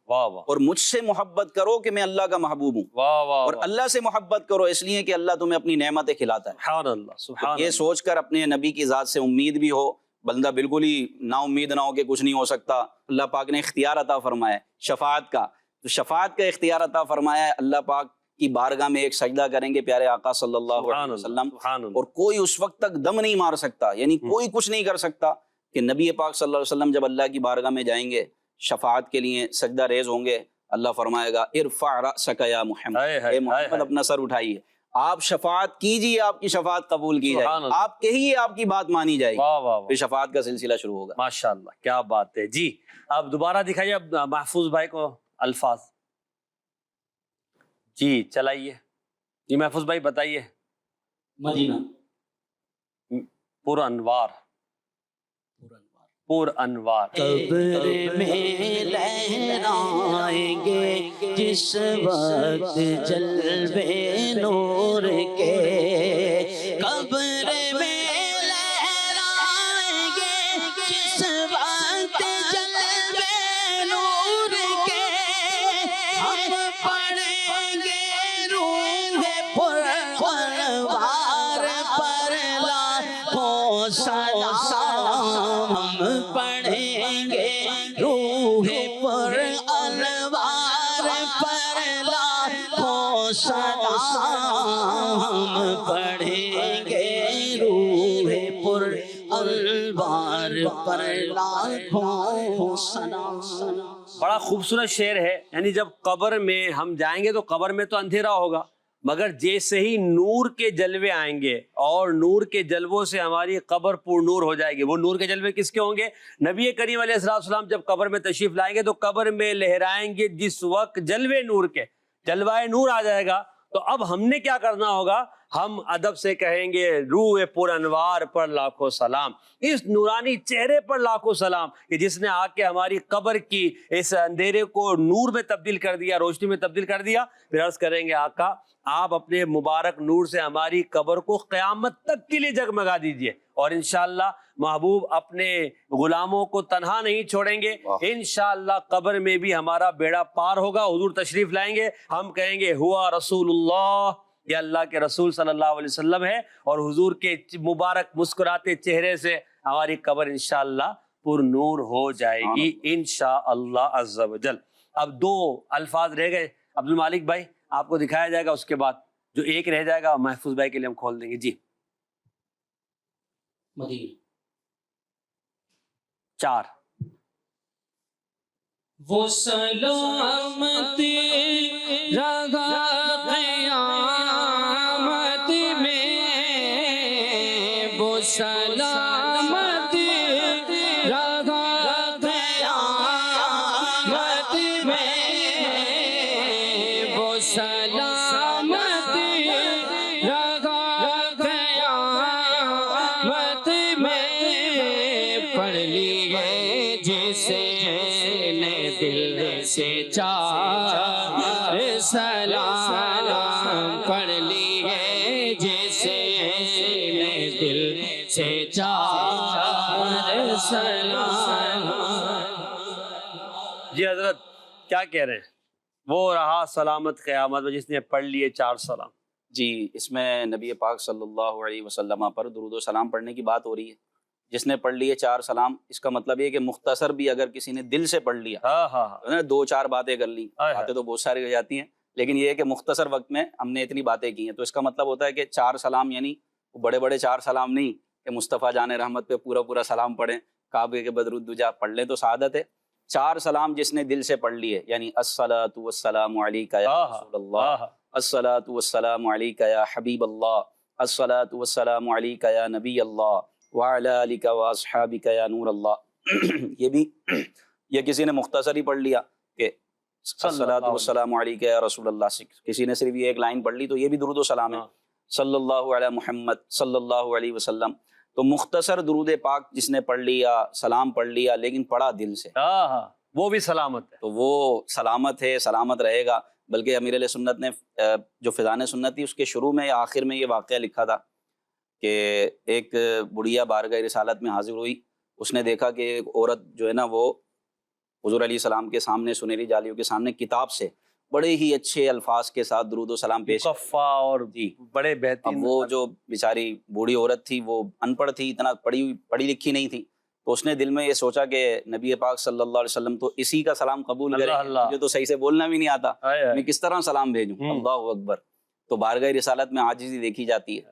اور مجھ سے محبت کرو کہ میں اللہ کا محبوب ہوں، اور اللہ سے محبت کرو اس لیے کہ اللہ تمہیں اپنی نعمتیں کھلاتا ہے۔ سبحان اللہ، سبحان یہ سوچ کر اپنے نبی کی ذات سے امید بھی ہو، بندہ بالکل ہی نا امید نہ ہو کہ کچھ نہیں ہو سکتا۔ اللہ پاک نے اختیار عطا فرمایا ہے شفاعت کا، تو شفاعت کا اختیار عطا فرمایا ہے۔ اللہ پاک کی بارگاہ میں ایک سجدہ کریں گے پیارے آقا صلی اللہ علیہ وسلم، اور کوئی اس وقت تک دم نہیں مار سکتا، یعنی کوئی کچھ نہیں کر سکتا کہ نبی پاک صلی اللہ علیہ وسلم جب اللہ کی بارگاہ میں جائیں گے شفاعت کے لیے سجدہ ریز ہوں گے، اللہ فرمائے گا ارفع رأسک یا محمد، اے محمد اپنا سر اٹھائیے، آپ شفاعت کیجیے، آپ کی شفاعت قبول کی جائے گی، آپ کہیے آپ کی بات مانی جائے گی، پھر شفاعت کا سلسلہ شروع ہوگا۔ ماشاءاللہ، کیا بات ہے جی۔ اب دوبارہ دکھائیے اب محفوظ بھائی کو الفاظ، جی چلائیے جی محفوظ بھائی بتائیے۔ مدینہ پر انوار، پر انوار۔ قبر میں لہرائیں گے جس وقت جلوے نور کے، قبر میں لہرائیں گے جس وقت جلوے نور کے، ہم پڑھیں گے روح پر انوار پر لاکھوں سلام، ہم پڑھیں گے روح پر انوار پر لاکھوں سلام، ہم پڑھیں گے روح پر انوار پر لاکھوں سلام۔ بڑا خوبصورت شعر ہے، یعنی جب قبر میں ہم جائیں گے تو قبر میں تو اندھیرا ہوگا، مگر جیسے ہی نور کے جلوے آئیں گے اور نور کے جلووں سے ہماری قبر پر نور ہو جائے گی۔ وہ نور کے جلوے کس کے ہوں گے؟ نبی کریم علیہ السلام جب قبر میں تشریف لائیں گے تو قبر میں لہرائیں گے جس وقت جلوے نور کے، جلوائے نور آ جائے گا۔ تو اب ہم نے کیا کرنا ہوگا؟ ہم ادب سے کہیں گے روح پر انوار پر لاکھوں سلام، اس نورانی چہرے پر لاکھوں سلام کہ جس نے آ کے ہماری قبر کی اس اندھیرے کو نور میں تبدیل کر دیا، روشنی میں تبدیل کر دیا۔ پھر عرض کریں گے آقا آپ اپنے مبارک نور سے ہماری قبر کو قیامت تک کے لیے جگمگا دیجئے، اور انشاءاللہ محبوب اپنے غلاموں کو تنہا نہیں چھوڑیں گے، انشاءاللہ قبر میں بھی ہمارا بیڑا پار ہوگا۔ حضور تشریف لائیں گے، ہم کہیں گے ہوا رسول اللہ، یہ اللہ کے رسول صلی اللہ علیہ وسلم ہے، اور حضور کے مبارک مسکراتے چہرے سے ہماری قبر انشاءاللہ پر نور ہو جائے گی انشاءاللہ عز و جل۔ اب 2 الفاظ رہ گئے عبد المالک بھائی، آپ کو دکھایا جائے گا، اس کے بعد جو ایک رہ جائے گا محفوظ بھائی کے لیے ہم کھول دیں گے۔ جی مدینہ۔ 4 وہ سلامت رہا قیامت میں، وہ سلامت رہا قیامت میں، وہ سلامت رہا قیامت میں، پڑھ لیے جسے دل سے چار سلام، پڑھ لیے جسے دل سے چار سلام۔ جی حضرت کیا کہہ رہے ہیں؟ وہ رہا سلامت قیامت میں جس نے پڑھ لیے 4 سلام۔ جی اس میں نبی پاک صلی اللہ علیہ وسلم پر درود و سلام پڑھنے کی بات ہو رہی ہے۔ جس نے پڑھ لیے 4 سلام، اس کا مطلب یہ کہ مختصر بھی اگر کسی نے دل سے پڑھ لیا، 2-4 باتیں کر لی، باتیں تو بہت ساری ہو جاتی ہیں، لیکن یہ ہے کہ مختصر وقت میں ہم نے اتنی باتیں کی ہیں، تو اس کا مطلب ہوتا ہے کہ 4 سلام یعنی بڑے بڑے 4 سلام نہیں کہ مصطفیٰ جان رحمت پہ پورا سلام پڑھیں، کعبے کے بدر الدجا پڑھ لیں تو سعادت ہے۔ 4 سلام جس نے دل سے پڑھ لیے، یعنی الصلاۃ والسلام علیک یا رسول اللہ، الصلاۃ والسلام علیک یا حبیب اللہ، الصلاۃ والسلام علیک یا نبی اللہ، وعلی آلک واصحابک یا نور اللہ۔ یہ کسی نے مختصر ہی پڑھ لیا کہ الصلاۃ والسلام علیک یا رسول اللہ، کسی نے صرف یہ ایک لائن پڑھ لی تو یہ بھی درود و سلام ہے، صلی اللہ علی محمد صلی اللہ علیہ وسلم۔ تو مختصر درود پاک جس نے پڑھ لیا، سلام پڑھ لیا لیکن پڑھا دل سے، وہ بھی سلامت ہے، تو وہ سلامت ہے، سلامت رہے گا۔ بلکہ امیر علیہ سنت نے جو فیضان سنت تھی اس کے شروع میں یا آخر میں یہ واقعہ لکھا تھا کہ ایک بڑھیا بارگاہ رسالت میں حاضر ہوئی، اس نے دیکھا کہ ایک عورت جو ہے نا وہ حضور علیہ السلام کے سامنے، سنہری جالیوں کے سامنے کتاب سے بڑے ہی اچھے الفاظ کے ساتھ درود و سلام پیش، مصفا اور بڑے بہترین۔ اب وہ جو بیچاری بوڑھی عورت تھی وہ ان پڑھ تھی، اتنا پڑھی لکھی نہیں تھی، تو اس نے دل میں یہ سوچا کہ نبی پاک صلی اللہ علیہ وسلم تو اسی کا سلام قبول کرے، مجھے تو صحیح سے بولنا بھی نہیں آتا، میں کس طرح سلام بھیجوں، اللہ اکبر۔ تو بارگاہ رسالت میں عاجزی دیکھی جاتی ہے۔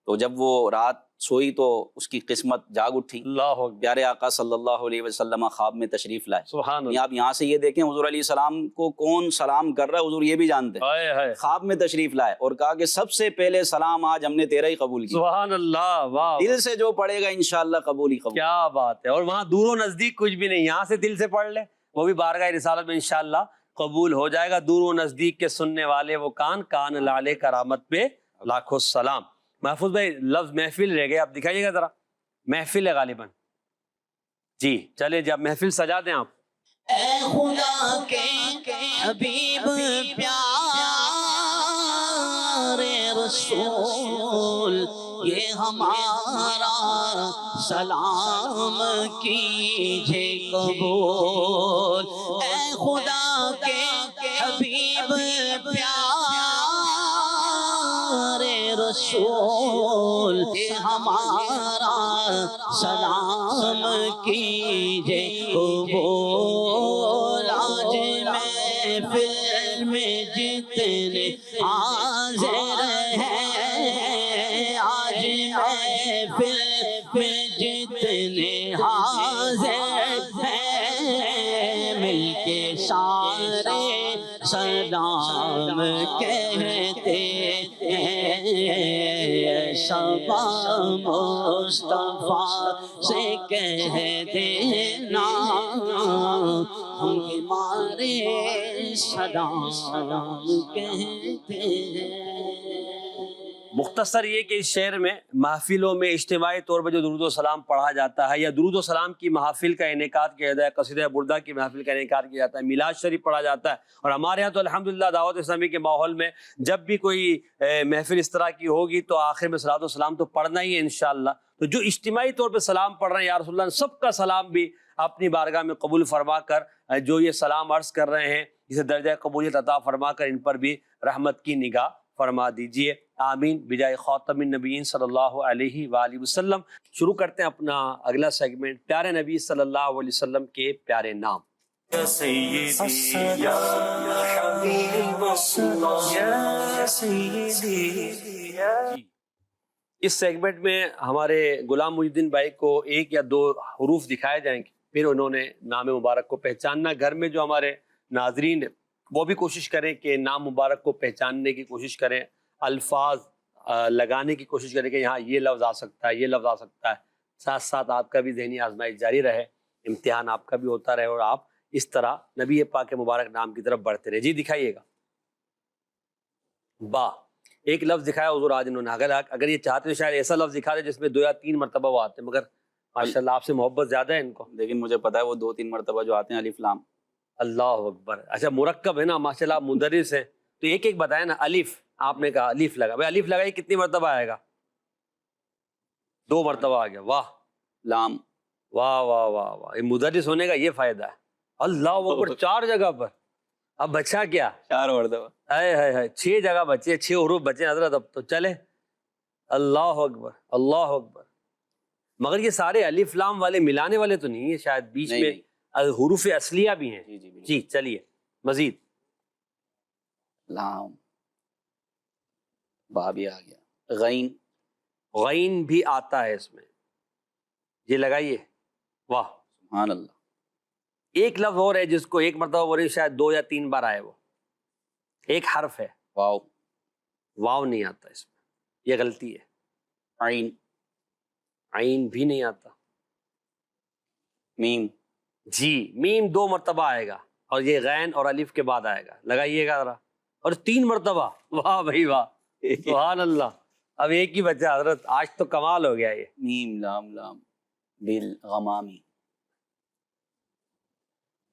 تو جب وہ رات سوئی تو اس کی قسمت جاگ اٹھی، اللہ اکبر، پیارے آقا صلی اللہ علیہ وسلم خواب میں تشریف لائے۔ سبحان اللہ، آپ یہاں سے یہ دیکھیں حضور علیہ السلام کو کون سلام کر رہا ہے، حضور یہ بھی جانتے ہیں، خواب میں تشریف لائے اور کہا کہ سب سے پہلے سلام آج ہم نے تیرا ہی قبول کیا، سبحان اللہ، واہ، دل سے جو پڑھے گا انشاءاللہ قبول ہی قبول۔ کیا بات ہے۔ اور وہاں دور و نزدیک کچھ بھی نہیں، یہاں سے دل سے پڑھ لے وہ بھی بارگاہ رسالت میں انشاءاللہ قبول ہو جائے گا۔ دور و نزدیک کے سننے والے وہ کان لالے کرامت پہ لاکھوں سلام۔ محفوظ بھائی لفظ محفل رہ گئے، آپ دکھائیے گا ذرا، محفل ہے غالباً، جی چلے جب محفل سجا دیں آپ۔ اے خدا کے حبیب پیارے رسول، یہ ہمارا سلام کیجے قبول۔ اے خدا کے حبیب پیارے رسول، یہ ہمارا سلام کیجے قبول۔ آج محفل میں جتنے حاضر ہیں، آج محفل میں جتنے حاضر ہیں، مل کے سارے سلام کہتے ہیں، شبا مصطفیٰ سے کہہ دینا ہمارے سلام کہتے ہیں۔ مختصر یہ کہ اس شعر میں محفلوں میں اجتماعی طور پر جو درود و سلام پڑھا جاتا ہے، یا درود و سلام کی محافل کا انعقاد کیا جاتا ہے، قصیدہ بردہ کی محفل کا انعقاد کیا جاتا ہے، میلاد شریف پڑھا جاتا ہے، اور ہمارے یہاں تو الحمدللہ دعوت اسلامی کے ماحول میں جب بھی کوئی محفل اس طرح کی ہوگی تو آخر میں صلاۃ و سلام تو پڑھنا ہی ہے انشاءاللہ۔ تو جو اجتماعی طور پہ سلام پڑھ رہے ہیں یا رسول اللہ، سب کا سلام بھی اپنی بارگاہ میں قبول فرما کر، جو یہ سلام عرض کر رہے ہیں، جسے درجہ قبولیت عطا فرما کر ان پر بھی رحمت کی نگاہ فرما دیجئے۔ آمین بجائے خاتم النبیین صلی اللہ علیہ وآلہ وسلم۔ شروع کرتے ہیں اپنا اگلا سیگمنٹ، پیارے نبی صلی اللہ علیہ وسلم کے پیارے نام۔ یا سیدی یا حبیب اللہ یا سیدی یا اس سیگمنٹ میں ہمارے غلام محی الدین بھائی کو ایک یا دو حروف دکھائے جائیں گے، پھر انہوں نے نام مبارک کو پہچاننا۔ گھر میں جو ہمارے ناظرین ہیں وہ بھی کوشش کریں کہ نام مبارک کو پہچاننے کی کوشش کریں، الفاظ لگانے کی کوشش کریں کہ یہاں یہ لفظ آ سکتا ہے، یہ لفظ آ سکتا ہے۔ ساتھ ساتھ آپ کا بھی ذہنی آزمائش جاری رہے، امتحان آپ کا بھی ہوتا رہے، اور آپ اس طرح نبی پاک کے مبارک نام کی طرف بڑھتے رہے۔ جی دکھائیے گا۔ با ایک لفظ دکھایا حضور آج انہوں نے، اگر یہ چاہتے تو شاید ایسا لفظ دکھا دے جس میں 2 یا 3 مرتبہ وہ آتے ہیں، مگر ماشاءاللہ آپ سے محبت زیادہ ہے ان کو۔ لیکن مجھے پتا ہے وہ 2-3 مرتبہ جو آتے ہیں الف لام۔ اللہ اکبر، اچھا مرکب ہے نا، ماشاءاللہ آپ مدرس ہیں تو ایک ایک بتائیں نا۔ الف آپ نے کہا الف لگا، بھائی الف لگائی کتنی مرتبہ آئے گا؟ 2 مرتبہ آ گیا۔ واہ لام، واہ واہ واہ واہ، یہ مدرس ہونے کا یہ فائدہ ہے۔ اللہ اکبر، 4 جگہ پر۔ اب بچا کیا؟ 4 مرتبہ۔ ہے 6 جگہ بچے، 6 حروف بچے حضرت، اب تو چلے۔ اللہ اکبر اللہ اکبر۔ مگر یہ سارے الف لام والے ملانے والے تو نہیں ہیں، شاید بیچ میں حروف اصلیہ بھی ہیں۔ جی جی بالکل۔ جی چلیے مزید۔ لام، با بھی آ گیا، غین، غین بھی آتا ہے اس میں، یہ لگائیے۔ واہ، سبحان اللہ۔ ایک لفظ اور ہے جس کو ایک مرتبہ بولے شاید 2 یا 3 بار آئے، وہ ایک حرف ہے، واو، واو نہیں آتا اس میں، یہ غلطی ہے۔ عین، عین بھی نہیں آتا۔ میم، جی میم 2 مرتبہ آئے گا، اور یہ غین اور الف کے بعد آئے گا، لگائیے گا ذرا، اور 3 مرتبہ۔ واہ بھائی واہ، سبحان اللہ۔ اب ایک ہی بچہ حضرت، آج تو کمال ہو گیا یہ۔ میم لام لام، بالغمامی،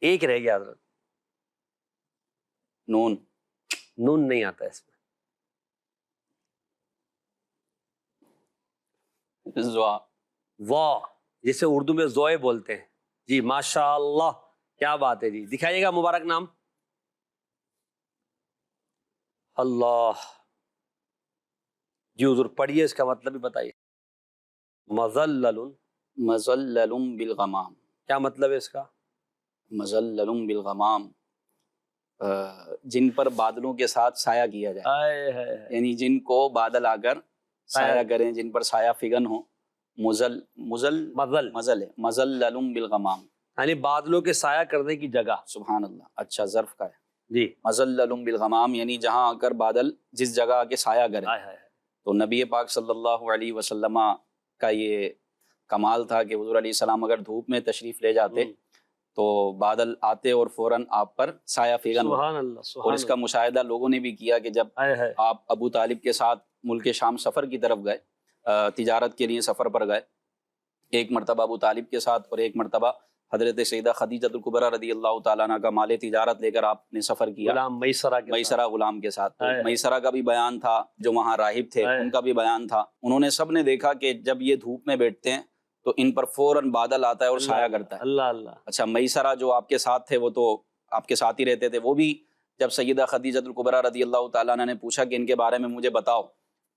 ایک رہ گیا حضرت، نون، نون نہیں آتا اس میں۔ زوا، واہ، جسے اردو میں زوئے بولتے ہیں۔ جی ماشاء اللہ، کیا بات ہے۔ جی دکھائیے گا مبارک نام۔ اللہ، جی حضور پڑھیے، اس کا مطلب بھی بتائیے۔ مذلل، مزلل بالغمام، کیا مطلب ہے اس کا؟ مزلل بالغمام، جن پر بادلوں کے ساتھ سایہ کیا جائے، آئے ہے۔ یعنی جن کو بادل آ کر سایہ کریں، جن پر سایہ فگن ہو۔ مزل، مزل، مزل مزل ہے، مزلل بالغمام، یعنی بادلوں کے سایہ کرنے کی جگہ۔ سبحان اللہ۔ اچھا ظرف کا ہے، جی مزلل بالغمام، یعنی جہاں آ کر بادل جس جگہ آ کے سایہ کرے۔ آئے ہے۔ تو نبی پاک صلی اللہ علیہ وسلم کا یہ کمال تھا کہ حضور علیہ السلام اگر دھوپ میں تشریف لے جاتے تو بادل آتے اور فوراً آپ پر سایہ فگن ہوتے۔ سبحان اللہ، اور سبحان اس کا مشاہدہ لوگوں نے بھی کیا کہ جب آئے ہے۔ آپ ابو طالب کے ساتھ ملک شام سفر کی طرف گئے، تجارت کے لیے سفر پر گئے، ایک مرتبہ ابو طالب کے ساتھ اور ایک مرتبہ حضرت سیدہ خدیجۃ الکبریٰ رضی اللہ تعالیٰ عنہ کا مال تجارت لے کر آپ نے سفر کیا، غلام میسرہ کے ساتھ۔ میسرہ غلام کے ساتھ۔ آئے۔ میسرہ کا بھی بیان تھا، جو وہاں راہب تھے آئے۔ ان کا بھی بیان تھا۔ انہوں نے سب نے دیکھا کہ جب یہ دھوپ میں بیٹھتے ہیں تو ان پر فوراً بادل آتا ہے اور سایہ کرتا ہے۔ اللہ اللہ۔ اچھا میسرہ جو آپ کے ساتھ تھے وہ تو آپ کے ساتھ ہی رہتے تھے، وہ بھی جب سیدہ خدیجۃ الکبریٰ رضی اللہ تعالیٰ عنہ نے پوچھا کہ ان کے بارے میں مجھے بتاؤ،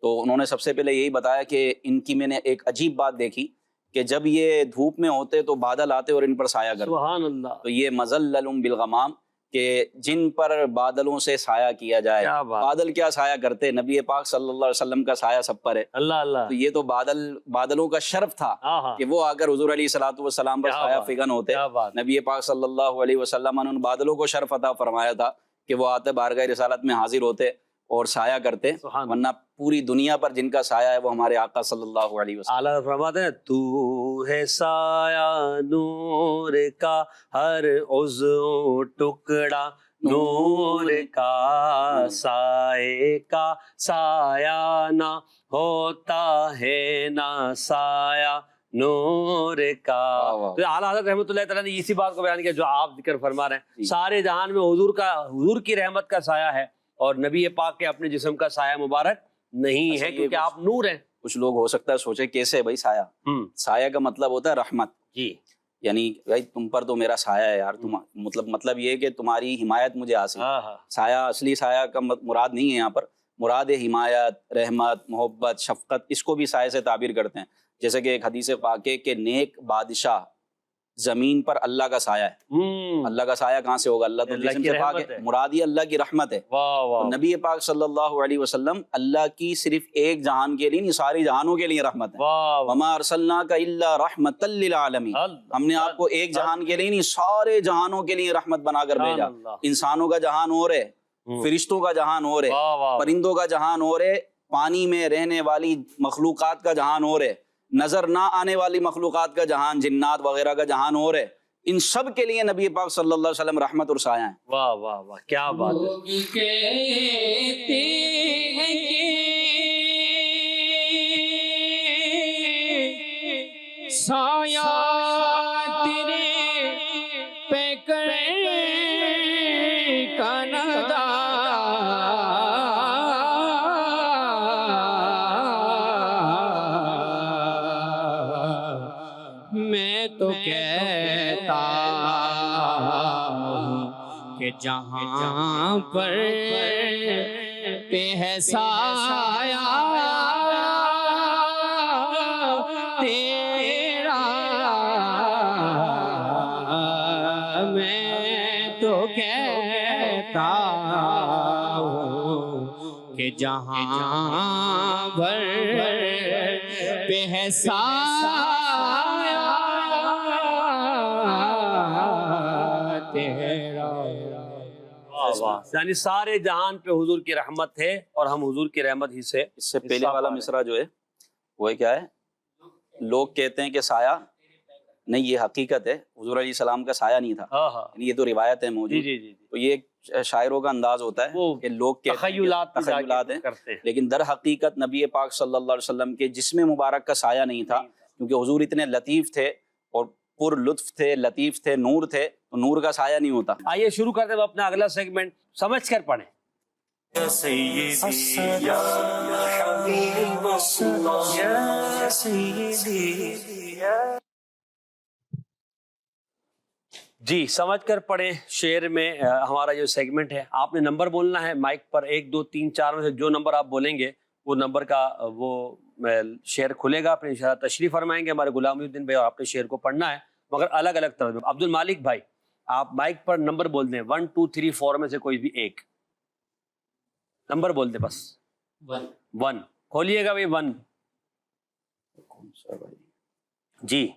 تو انہوں نے سب سے پہلے یہی بتایا کہ ان کی میں نے ایک عجیب بات دیکھی کہ جب یہ دھوپ میں ہوتے تو بادل آتے اور ان پر سایہ کرتے۔ سبحان اللہ، تو یہ مزلل بالغمام، کہ جن پر بادلوں سے سایہ کیا جائے۔ کیا بات۔ بادل کیا سایہ کرتے؟ نبی پاک صلی اللہ علیہ وسلم کا سایہ سب پر ہے۔ اللہ اللہ۔ تو یہ تو بادلوں کا شرف تھا ہاں ہاں، کہ وہ آ کر حضور علیہ الصلوۃ والسلام پر کیا سایہ بات، فگن ہوتے۔ کیا بات۔ نبی پاک صلی اللہ علیہ وسلم نے ان بادلوں کو شرف عطا فرمایا تھا کہ وہ آتے بارگاہ رسالت میں حاضر ہوتے اور سایہ کرتے، سبحان ورنہ پوری دنیا پر جن کا سایہ ہے وہ ہمارے آقا صلی اللہ علیہ وسلم۔ اعلیٰ فرماتے ہیں تو ہے سایہ نور کا ہر عضو ٹکڑا، نور کا سائے کا سایہ نہ ہوتا ہے نہ سایہ نور کا۔ واہ واہ۔ تو اعلیٰ حضرت رحمۃ اللہ تعالیٰ نے اسی بات کو بیان کیا جو آپ ذکر فرما رہے ہیں۔ جی۔ سارے جہان میں حضور کی رحمت کا سایہ ہے، اور نبی پاک کے اپنے جسم کا سایہ مبارک نہیں اچھا، ہے، یہ کیونکہ کچھ- آپ نور ہیں۔ کچھ لوگ ہو سکتا ہے سوچے کیسے بھائی سایہ؟ سایہ کا مطلب ہوتا ہے رحمت، جی یعنی بھائی تم پر تو میرا سایہ ہے یار، تم مطلب یہ ہے کہ تمہاری حمایت مجھے حاصل ہے۔ ہاں ہاں، سایہ اصلی سایہ کا مراد نہیں ہے یہاں پر، مراد حمایت، رحمت، محبت، شفقت اس کو بھی سائے سے تعبیر کرتے ہیں. جیسے کہ ایک حدیث پاک ہے کہ نیک بادشاہ زمین پر اللہ کا سایہ ہے. اللہ کا سایہ کہاں سے ہوگا؟ اللہ تو اللہ جسم کی سے پاک رحمت ہے. ہے. مراد یہ اللہ کی رحمت ہے. واہ واہ. نبی پاک صلی اللہ علیہ وسلم اللہ کی صرف ایک جہان کے لیے نہیں، ساری جہانوں کے لیے رحمت ہے. واہ واہ. وما ارسلناک الا رحمۃ للعالمین. ہم نے آپ کو ایک جہان کے لیے نہیں، سارے جہانوں کے لیے رحمت بنا کر بھیجا. انسانوں کا جہان اور ہے، فرشتوں کا جہان اور ہے، واہ واہ. پرندوں کا جہان اور ہے، پانی میں رہنے والی مخلوقات کا جہان اور ہے، نظر نہ آنے والی مخلوقات کا جہان، جنات وغیرہ کا جہان اور ہے. ان سب کے لیے نبی پاک صلی اللہ علیہ وسلم رحمت اور سایہ ہیں. واہ واہ واہ، کیا بات ہے. لوگ کہتے ہیں کہ سایہ تیرے پیکر کا ندا، میں تو کہتا ہوں کہ جہاں پر پہ ہے سایہ تیرا، میں تو کہتا ہوں کہ جہاں پر پہ ہے سایہ تیرا. یعنی سارے جہان پہ حضور کی رحمت ہے اور ہم حضور کی رحمت ہی سے. اس سے پہلے والا مصرع جو ہے وہ کیا ہے؟ لوگ کہتے ہیں کہ سایہ نہیں، یہ حقیقت ہے. حضور علیہ السلام کا سایہ نہیں تھا. ہاں ہاں. یعنی یہ تو روایت ہے جی موجود. جی جی. تو یہ ایک شاعروں کا انداز ہوتا ہے وہ کہ لوگ کہتے ہیں کہ تخیلات ہیں، کرتے ہیں. لیکن در حقیقت نبی پاک صلی اللہ علیہ وسلم کے جسم مبارک کا سایہ نہیں تھا، کیونکہ حضور اتنے لطیف تھے اور پر لطف تھے، لطیف تھے، نور تھے، تو نور کا سایہ نہیں ہوتا. آئیے شروع کرتے ہیں اپنا اگلا سیگمنٹ. سمجھ کر پڑھیں. يا سيدي يا حبيب الله يا سيدي يا. جی سمجھ کر پڑھیں. شعر میں ہمارا جو سیگمنٹ ہے، آپ نے نمبر بولنا ہے مائک پر. 1 2 3 4 میں سے جو نمبر آپ بولیں گے وہ نمبر کا وہ شعر کھلے گا. پھر انشاءاللہ تشریف فرمائیں گے ہمارے غلام الدین بھائی، اور آپ نے شعر کو پڑھنا ہے مگر الگ الگ طرح میں. عبد المالک بھائی آپ مائک پر نمبر بول دیں. 1 2 3 4 میں سے کوئی بھی ایک نمبر بول دیں بس. 1 کھولیے گا بھائی. 1 جی.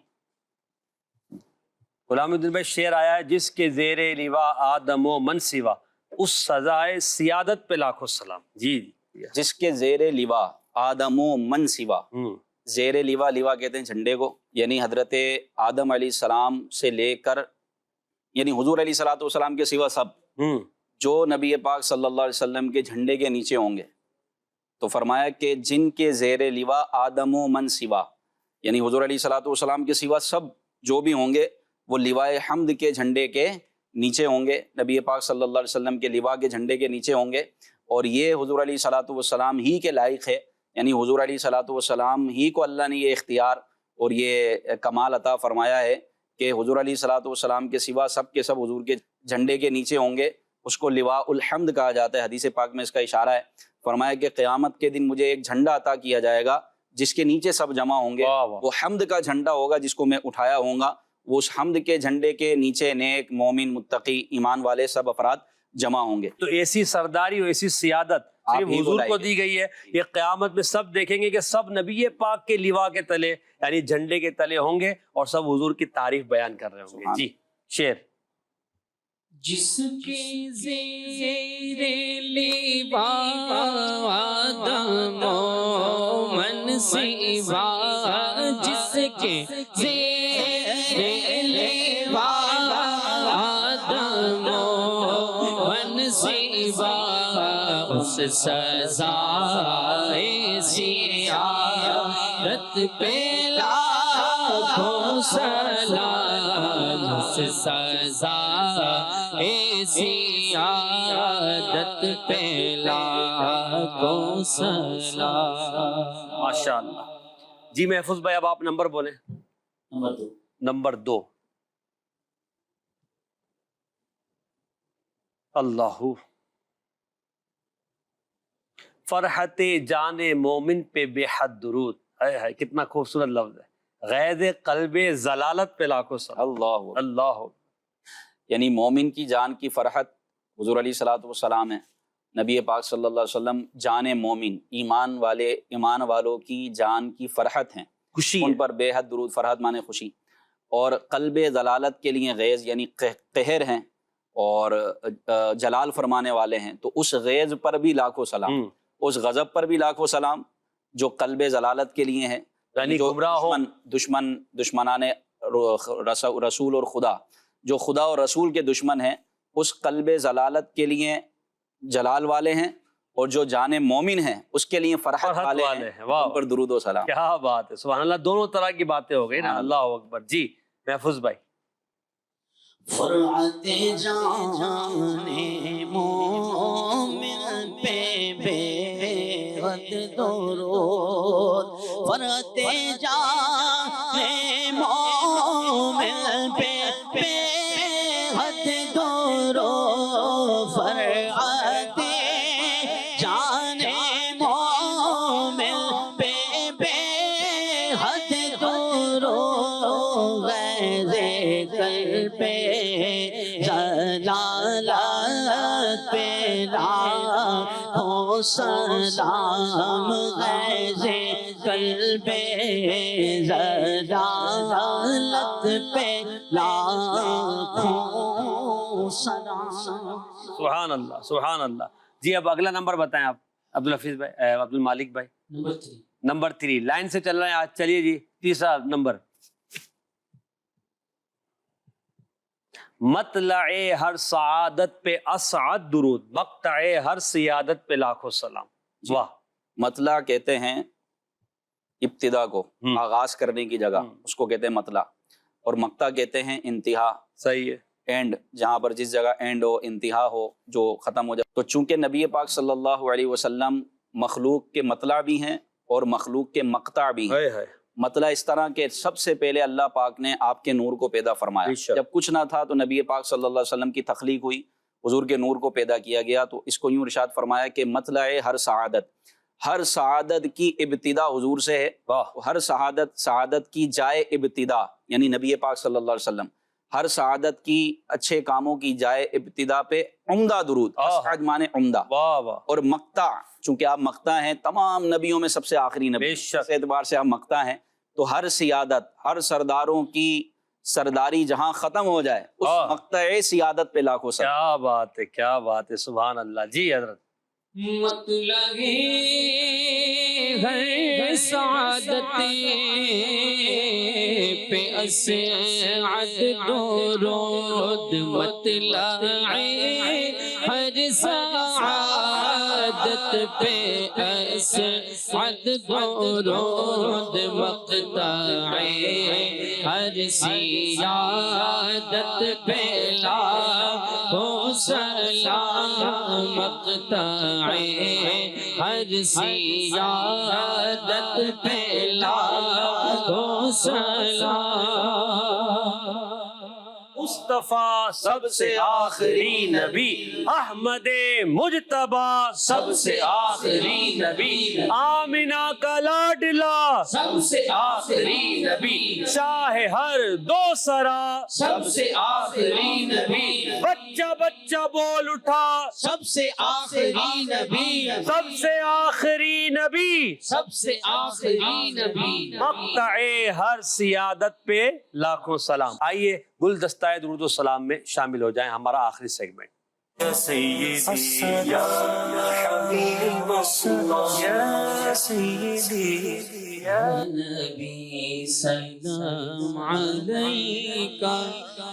غلام الدین بھائی شعر آیا ہے: جس کے زیر لیوا آدم و من سوا، اس سزائے سیادت پہ لاکھوں سلام. جی جس کے زیر لیوا آدم و من سوا. زیر لیوا، لیوا کہتے ہیں جھنڈے کو، یعنی حضرت آدم علیہ السلام سے لے کر یعنی حضور علیہ الصلوۃ والسلام کے سوا سب جو نبی پاک صلی اللہ علیہ وسلم کے جھنڈے کے نیچے ہوں گے. تو فرمایا کہ جن کے زیر لیوا آدم و من سوا، یعنی حضور علیہ الصلوۃ والسلام کے سوا سب جو بھی ہوں گے وہ لیوائے حمد کے جھنڈے کے نیچے ہوں گے، نبی پاک صلی اللہ علیہ وسلم کے لیوا کے جھنڈے کے نیچے ہوں گے. اور یہ حضور علیہ الصلوۃ والسلام ہی کے لائق ہے، یعنی حضور علیہ الصلوۃ والسلام ہی کو اللہ نے یہ اختیار اور یہ کمال عطا فرمایا ہے کہ حضور علیہ الصلوۃ والسلام کے سوا سب کے سب حضور کے جھنڈے کے نیچے ہوں گے. اس کو لواء الحمد کہا جاتا ہے. حدیث پاک میں اس کا اشارہ ہے. فرمایا کہ قیامت کے دن مجھے ایک جھنڈا عطا کیا جائے گا جس کے نیچے سب جمع ہوں گے. وہ حمد کا جھنڈا ہوگا جس کو میں اٹھایا ہوں گا. وہ اس حمد کے جھنڈے کے نیچے نیک، مومن، متقی، ایمان والے سب افراد جمع ہوں گے. تو ایسی سرداری اور ایسی سیادت صرف حضور کو دی گئی ہے. یہ قیامت میں سب دیکھیں گے کہ سب نبی پاک کے لیوا کے تلے یعنی جھنڈے کے تلے ہوں گے اور سب حضور کی تعریف بیان کر رہے ہوں گے. جی شعر. جس کے زیر لیوا آدم و من سوا، جس کے زیر لیوا آدم و من سوا، اس سزائے سیادت پہ لاکھوں سلام. اس سزائے سیادت پہ لاکھوں سلام. ماشاء اللہ. جی محفوظ بھائی اب آپ نمبر بولیں. نمبر 2. اللہ فرحت جان مومن پہ بے حد درود. ہے کتنا خوبصورت لفظ ہے. غیظ قلب ضلالت پہ لاکھوں سلام. اللہ اللہ. یعنی مومن کی جان کی فرحت حضور علیہ الصلوۃ والسلام ہے. نبی پاک صلی اللہ علیہ وسلم جان مومن، ایمان والوں کی جان کی فرحت ہیں، خوشی ان پر بے حد درود. فرحت مانے خوشی. اور قلب ضلالت کے لیے غیظ یعنی قہر ہیں اور جلال فرمانے والے ہیں، تو اس غیظ پر بھی لاکھوں سلام، اس غضب پر بھی لاکھوں سلام جو قلب ضلالت کے لیے ہے. یعنی جو گمراہ دشمنان رسول اور خدا، جو خدا اور رسول کے دشمن ہیں، اس قلب ضلالت کے لیے جلال والے ہیں، اور جو جان مومن ہیں اس کے لیے فرحت والے ہیں. ان پر درود و سلام. کیا بات ہے، سبحان اللہ. دونوں طرح کی باتیں ہو گئی نا. اللہ اکبر. جی محفوظ بھائی. فرحت جان مومن پہ بے حد درود. فرحت جان مومن پہ بے حد درود. فرحت جان مومن پہ بے حد درود. غیظ قلب جلالت پہ لاکھوں سلام. غیظ قلب جلالت پہ لاکھوں سلام. سبحان اللہ سبحان اللہ. جی اب اگلا نمبر بتائیں آپ عبدالحفیظ بھائی، عبد المالک بھائی. نمبر 3 لائن سے چل رہے ہیں آج. چلیے جی تیسرا نمبر. مطلع ہر سعادت پہ اسعد درود، مقطع ہر سیادت پہ لاکھوں سلام. واہ. مطلع کہتے ہیں ابتدا کو، آغاز کرنے کی جگہ، اس کو کہتے ہیں مطلع. اور مقطع کہتے ہیں انتہا. صحیح ہے. اینڈ، جہاں پر جس جگہ اینڈ ہو، انتہا ہو، جو ختم ہو جائے. تو چونکہ نبی پاک صلی اللہ علیہ وسلم مخلوق کے مطلع بھی ہیں اور مخلوق کے مقطع بھی ہیں. مطلع اس طرح کہ سب سے پہلے اللہ پاک نے آپ کے نور کو پیدا فرمایا. جب کچھ نہ تھا تو نبی پاک صلی اللہ علیہ وسلم کی تخلیق ہوئی، حضور کے نور کو پیدا کیا گیا. تو اس کو یوں ارشاد فرمایا کہ مطلع ہر سعادت کی ابتدا حضور سے ہے. ہر سعادت کی جائے ابتدا یعنی نبی پاک صلی اللہ علیہ وسلم. ہر سعادت کی اچھے کاموں کی جائے ابتدا پہ عمدہ درود. اسعد مانے عمدہ. اور مقطع، چونکہ آپ مقطع ہیں، تمام نبیوں میں سب سے آخری نبی، اس اعتبار سے آپ مقطع ہیں. تو ہر سیادت، ہر سرداروں کی سرداری جہاں ختم ہو جائے، اس مقطع سیادت پہ لاکھوں سلام. کیا بات ہے، کیا بات ہے. سبحان اللہ. جی حضرت. مطلع ہر سعادت پہ اسعد درود. مطلع ہر سعادت پہ اسعد درود. مقطع ہر سیادت پہ لاکھوں سلام. مقطع ہر سیادت پہ لاکھوں سلام. مصطفیٰ سب سے آخری نبی، احمد مجتبیٰ سب سے آخری نبی، آمینہ کا لاڈلا سب سے آخری نبی، شاہ ہر دو سرا سب سے آخری نبی، بچہ بچہ بول اٹھا سب سے آخری نبی، سب سے آخری نبی، سب سے آخری نبی. مقطع ہر سیادت پہ لاکھوں سلام. آئیے گلدستہ درود و سلام میں شامل ہو جائیں. ہمارا آخری سیگمنٹ. یا سیدی یا حبیب اللہ یا سیدی یا نبی سلام علیکہ،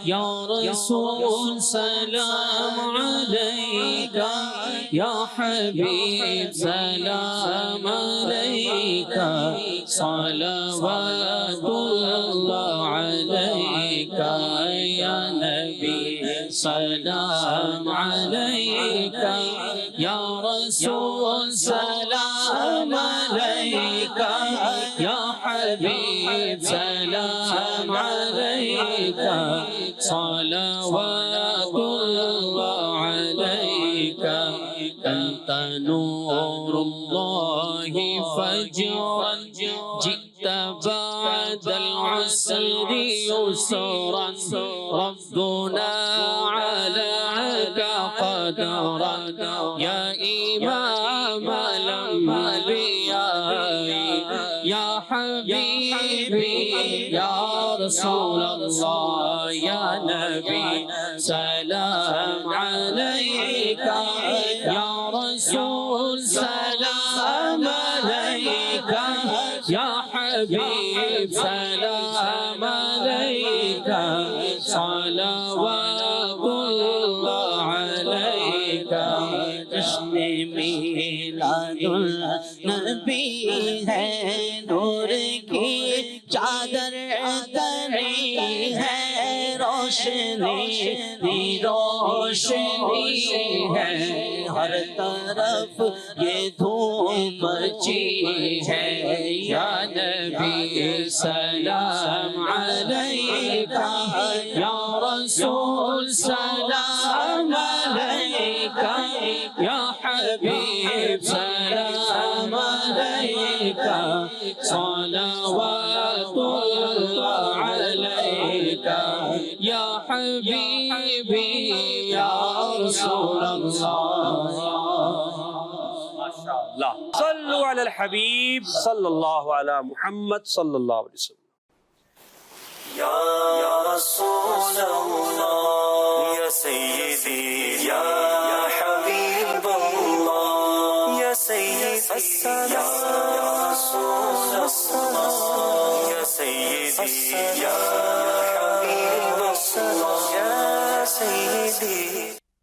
یا رسول سلام علیکہ، یا حبیب سلام علیکہ، صلوات اللہ علیکہ، یا نبی سلام علیکہ، یا رسول سلام علیکہ، یا حبیب سلام علیکہ، صلوات اللہ علیکہ، أنت نور الله فجرا جئت بعد العسر يسرا ربنا عليك قدرا يا إمام الأنبياء يا حبيبي يا رسول الله يا نبي سلام عليك يا رسول سلام عليك يا حبيب سلام عليك صلوات الله عليك جشن میلاد النبی ہے نور کی چادر تنی ہے روشنی روشنی ہے ہر طرف یہ دھوم مچی ہے یا نبی سلام علیکہ یا رسول سلام علیکہ یا حبیب سلام علیکہ صلوات اللہ علیکہ یا حبیبی یا رسول اللہ صلو علی الحبیب صلی اللہ علی محمد صلی اللہ علیہ وسلم. یا رسول اللہ یا سیدی یا حبیب اللہ یا سیدی یا رسول اللہ یا سیدی یا حبیب اللہ یا سیدی